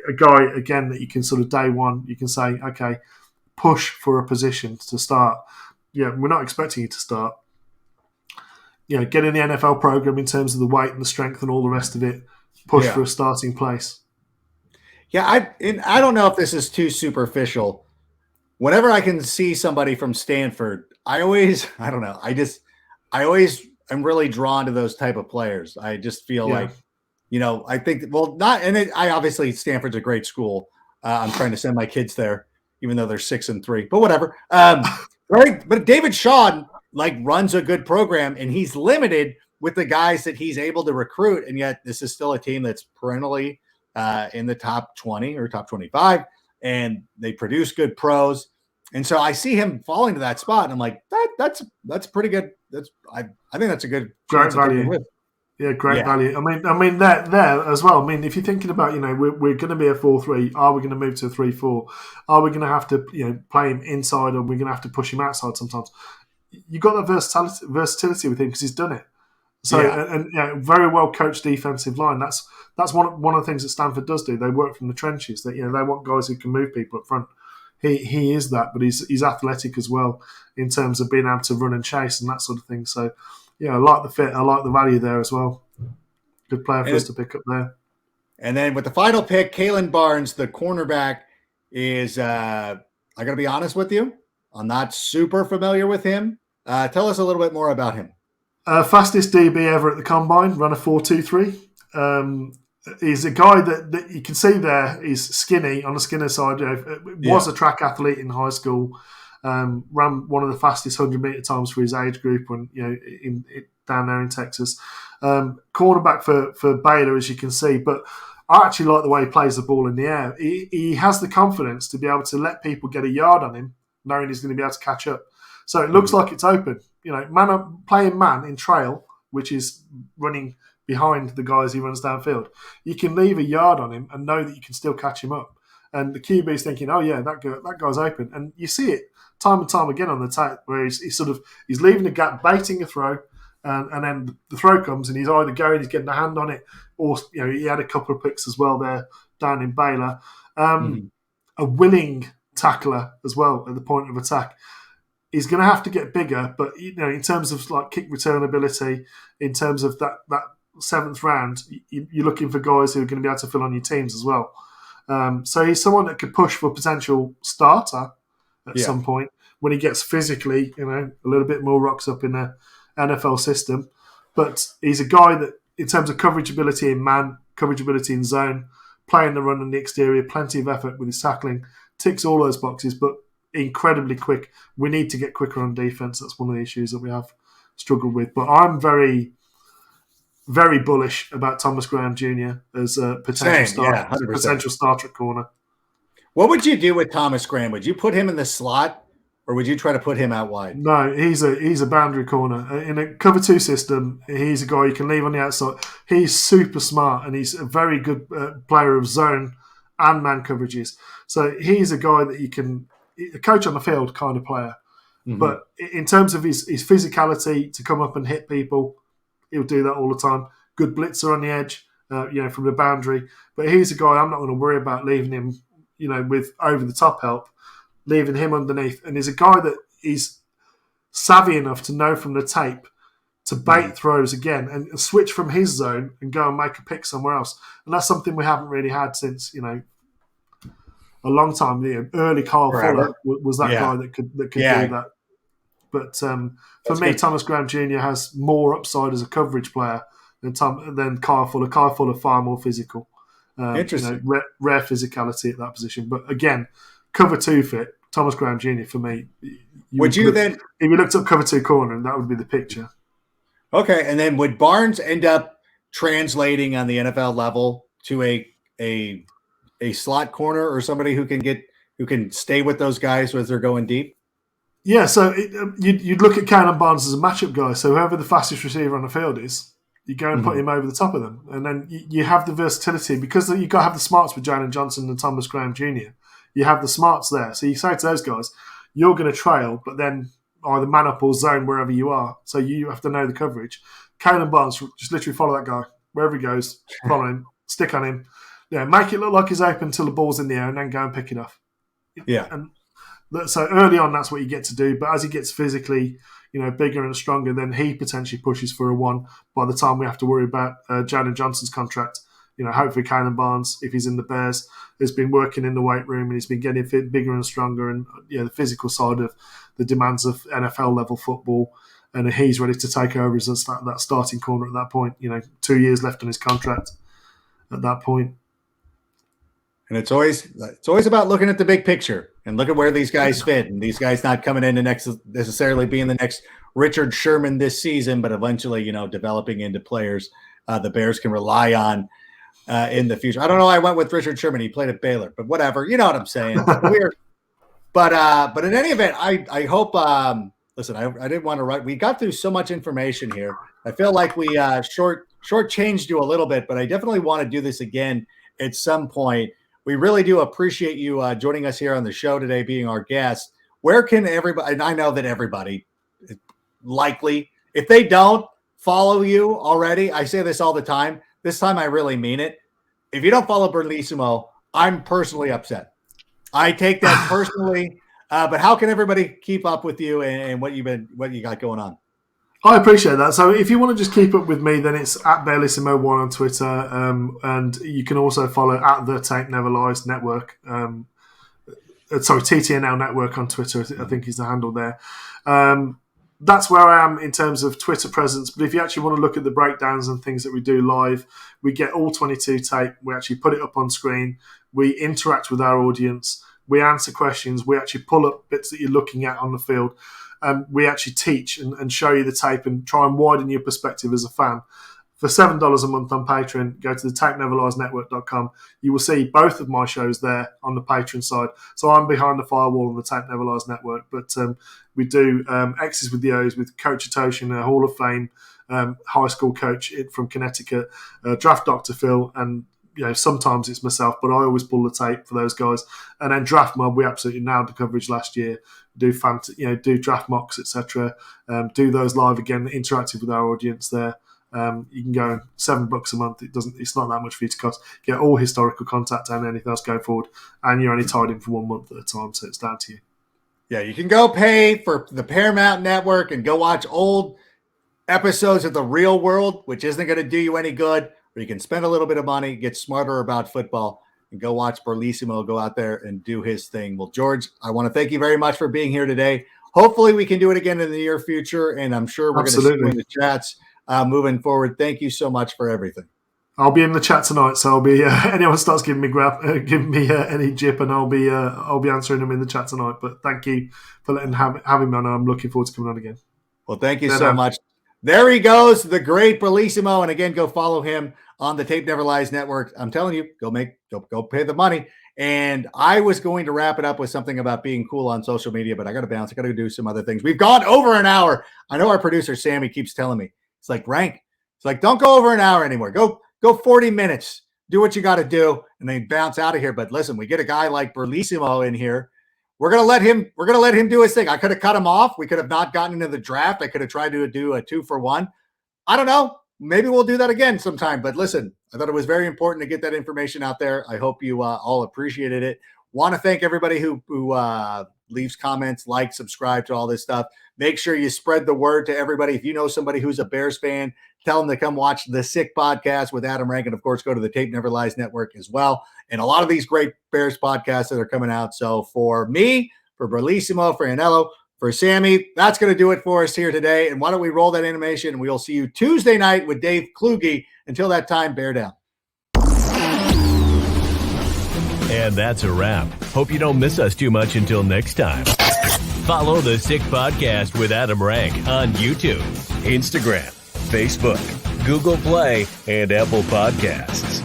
Speaker 4: a guy, again, that you can sort of day one, you can say, okay, push for a position to start. Yeah, we're not expecting you to start. Get in the NFL program in terms of the weight and the strength and all the rest of it. Push for a starting place.
Speaker 1: Yeah, I don't know if this is too superficial. Whenever I can see somebody from Stanford, I always am really drawn to those type of players. I just feel like, I think, I obviously Stanford's a great school. I'm trying to send my kids there, even though they're 6 and 3, but whatever. Right. But David Shaw runs a good program, and he's limited with the guys that he's able to recruit. And yet this is still a team that's perennially in the top 20 or top 25, and they produce good pros. And so I see him falling to that spot, and I'm like, that's pretty good. I think that's a good
Speaker 4: great value. Yeah, great value. I mean that there as well. I mean, if you're thinking about, we're going to be a 4-3. Are we going to move to a 3-4? Are we going to have to, play him inside, or we're going to have to push him outside sometimes? You've got that versatility with him because he's done it. So and very well coached defensive line. That's one of the things that Stanford does do. They work from the trenches. That they want guys who can move people up front. He is that, but he's athletic as well in terms of being able to run and chase and that sort of thing. So. Yeah, I like the fit. I like the value there as well. Good player for us to pick up there.
Speaker 1: And then with the final pick, Kalen Barnes, the cornerback, is I got to be honest with you, I'm not super familiar with him. Tell us a little bit more about him.
Speaker 4: Fastest DB ever at the Combine, run a 4.23. He's a guy that you can see there. He's skinny on the skinner side. Was a track athlete in high school. Ran one of the fastest 100-meter times for his age group when down there in Texas. Cornerback for Baylor, as you can see, but I actually like the way he plays the ball in the air. He has the confidence to be able to let people get a yard on him, knowing he's going to be able to catch up. So it looks like it's open. Playing man in trail, which is running behind the guys he runs downfield. You can leave a yard on him and know that you can still catch him up. And the QB is thinking, oh yeah, that guy's open, and you see it time and time again on the tape where he's leaving a gap, baiting a throw, and then the throw comes and he's either he's getting a hand on it, or he had a couple of picks as well there down in Baylor. A willing tackler as well at the point of attack. he's going to have to get bigger. But in terms of like kick return ability, in terms of that seventh round, you're looking for guys who are going to be able to fill on your teams as well. So he's someone that could push for potential starter at some point when he gets physically, a little bit more rocks up in the NFL system. But he's a guy that, in terms of coverage ability in man, coverage ability in zone, playing the run on the exterior, plenty of effort with his tackling, ticks all those boxes, but incredibly quick. We need to get quicker on defense. That's one of the issues that we have struggled with. But I'm very, very bullish about Thomas Graham Jr. as a potential starter at corner.
Speaker 1: What would you do with Thomas Graham? Would you put him in the slot, or would you try to put him out wide?
Speaker 4: No, he's a boundary corner. In a cover two system, he's a guy you can leave on the outside. He's super smart, and he's a very good player of zone and man coverages. So he's a guy that you can, a coach on the field kind of player. Mm-hmm. But in terms of his physicality to come up and hit people, he'll do that all the time. Good blitzer on the edge, from the boundary. But he's a guy I'm not going to worry about leaving him, with over-the-top help, leaving him underneath. And he's a guy that is savvy enough to know from the tape to bait throws again and switch from his zone and go and make a pick somewhere else. And that's something we haven't really had since, a long time. The early Kyle Fuller was that guy that could do that. But for me, Thomas Graham Jr. has more upside as a coverage player than Kyle Fuller. Kyle Fuller far more physical.
Speaker 1: Interesting.
Speaker 4: Rare physicality at that position. But again, cover two fit, Thomas Graham Jr. for me. If you looked up cover two corner, that would be the picture.
Speaker 1: Okay, and then would Barnes end up translating on the NFL level to a slot corner or somebody who can stay with those guys as they're going deep?
Speaker 4: Yeah, so you'd look at Cannon Barnes as a matchup guy. So whoever the fastest receiver on the field is, you go and put him over the top of them. And then you have the versatility because you've got to have the smarts with Jalen Johnson and Thomas Graham Jr. You have the smarts there. So you say to those guys, you're going to trail, but then either man up or zone wherever you are. So you have to know the coverage. Cannon Barnes, just literally follow that guy. Wherever he goes, follow him, stick on him. Yeah, make it look like he's open until the ball's in the air and then go and pick it off.
Speaker 1: Yeah.
Speaker 4: And so early on, that's what you get to do. But as he gets physically, bigger and stronger, then he potentially pushes for a one. By the time we have to worry about Jalen Johnson's contract, hopefully Cannon Barnes, if he's in the Bears, has been working in the weight room and he's been getting fit, bigger and stronger, and the physical side of the demands of NFL level football. And he's ready to take over as that starting corner at that point. 2 years left on his contract at that point.
Speaker 1: And it's always about looking at the big picture and look at where these guys fit. And these guys not coming in necessarily being the next Richard Sherman this season, but eventually, developing into players the Bears can rely on in the future. I don't know why I went with Richard Sherman. He played at Baylor, but whatever. You know what I'm saying? Weird. But in any event, I hope listen, I didn't want to write. We got through so much information here. I feel like we shortchanged you a little bit, but I definitely want to do this again at some point. We really do appreciate you joining us here on the show today, being our guest. Where can everybody, and I know that everybody likely, if they don't follow you already, I say this all the time. This time I really mean it. If you don't follow Bernissimo, I'm personally upset. I take that personally. But how can everybody keep up with you and what you got going on?
Speaker 4: I appreciate that. So if you want to just keep up with me, then it's at Bellissimo1 on Twitter. And you can also follow at the Tape Never Lies Network. TTNL Network on Twitter, I think is the handle there. That's where I am in terms of Twitter presence. But if you actually want to look at the breakdowns and things that we do live, we get all 22 tape. We actually put it up on screen. We interact with our audience. We answer questions. We actually pull up bits that you're looking at on the field. We actually teach and show you the tape and try and widen your perspective as a fan. For $7 a month on Patreon, go to the tapeneverliesnetwork.com. You will see both of my shows there on the Patreon side. So I'm behind the firewall on the Tape Never Lies Network. But we do X's with the O's with Coach Atoshin, a Hall of Fame high school coach from Connecticut, Draft Dr. Phil, and sometimes it's myself, but I always pull the tape for those guys. And then Draft Mob, we absolutely nailed the coverage last year. Do do draft mocks, etc. Do those live again, interactive with our audience there. You can go $7 a month. It's not that much for you to cost. Get all historical contact and anything else going forward, and you're only tied in for 1 month at a time, so it's down to you.
Speaker 1: Yeah, you can go pay for the Paramount Network and go watch old episodes of The Real World, which isn't going to do you any good, or you can spend a little bit of money, get smarter about football, and go watch Berlissimo go out there and do his thing. Well, George, I want to thank you very much for being here today. Hopefully we can do it again in the near future, and I'm sure we're going to see you in the chats moving forward. Thank you so much for everything. I'll
Speaker 4: be in the chat tonight, so I'll be anyone starts giving me any jip, and I'll be answering them in the chat tonight. But thank you for having me on. I'm looking forward to coming on again.
Speaker 1: Well, thank you so much. There he goes, the great Berlissimo, and again, go follow him on the Tape Never Lies Network. I'm telling you, go pay the money. And I was going to wrap it up with something about being cool on social media, but I got to bounce. I got to do some other things. We've gone over an hour. I know our producer Sammy keeps telling me it's like rank. It's like don't go over an hour anymore. Go 40 minutes, do what you got to do, and then bounce out of here. But listen, we get a guy like Berlissimo in here. We're going to let him do his thing. I could have cut him off. We could have not gotten into the draft. I could have tried to do a 2-for-1. I don't know. Maybe we'll do that again sometime. But listen, I thought it was very important to get that information out there. I hope you all appreciated it. Want to thank everybody who leaves comments, likes, subscribe to all this stuff. Make sure you spread the word to everybody. If you know somebody who's a Bears fan, tell them to come watch the Sick Podcast with Adam Rank. And, of course, go to the Tape Never Lies Network as well. And a lot of these great Bears podcasts that are coming out. So for me, for Berlissimo, for Anello, for Sammy, that's going to do it for us here today. And why don't we roll that animation, and we'll see you Tuesday night with Dave Kluge. Until that time, bear down.
Speaker 2: And that's a wrap. Hope you don't miss us too much until next time. Follow the Sick Podcast with Adam Rank on YouTube, Instagram, Facebook, Google Play, and Apple Podcasts.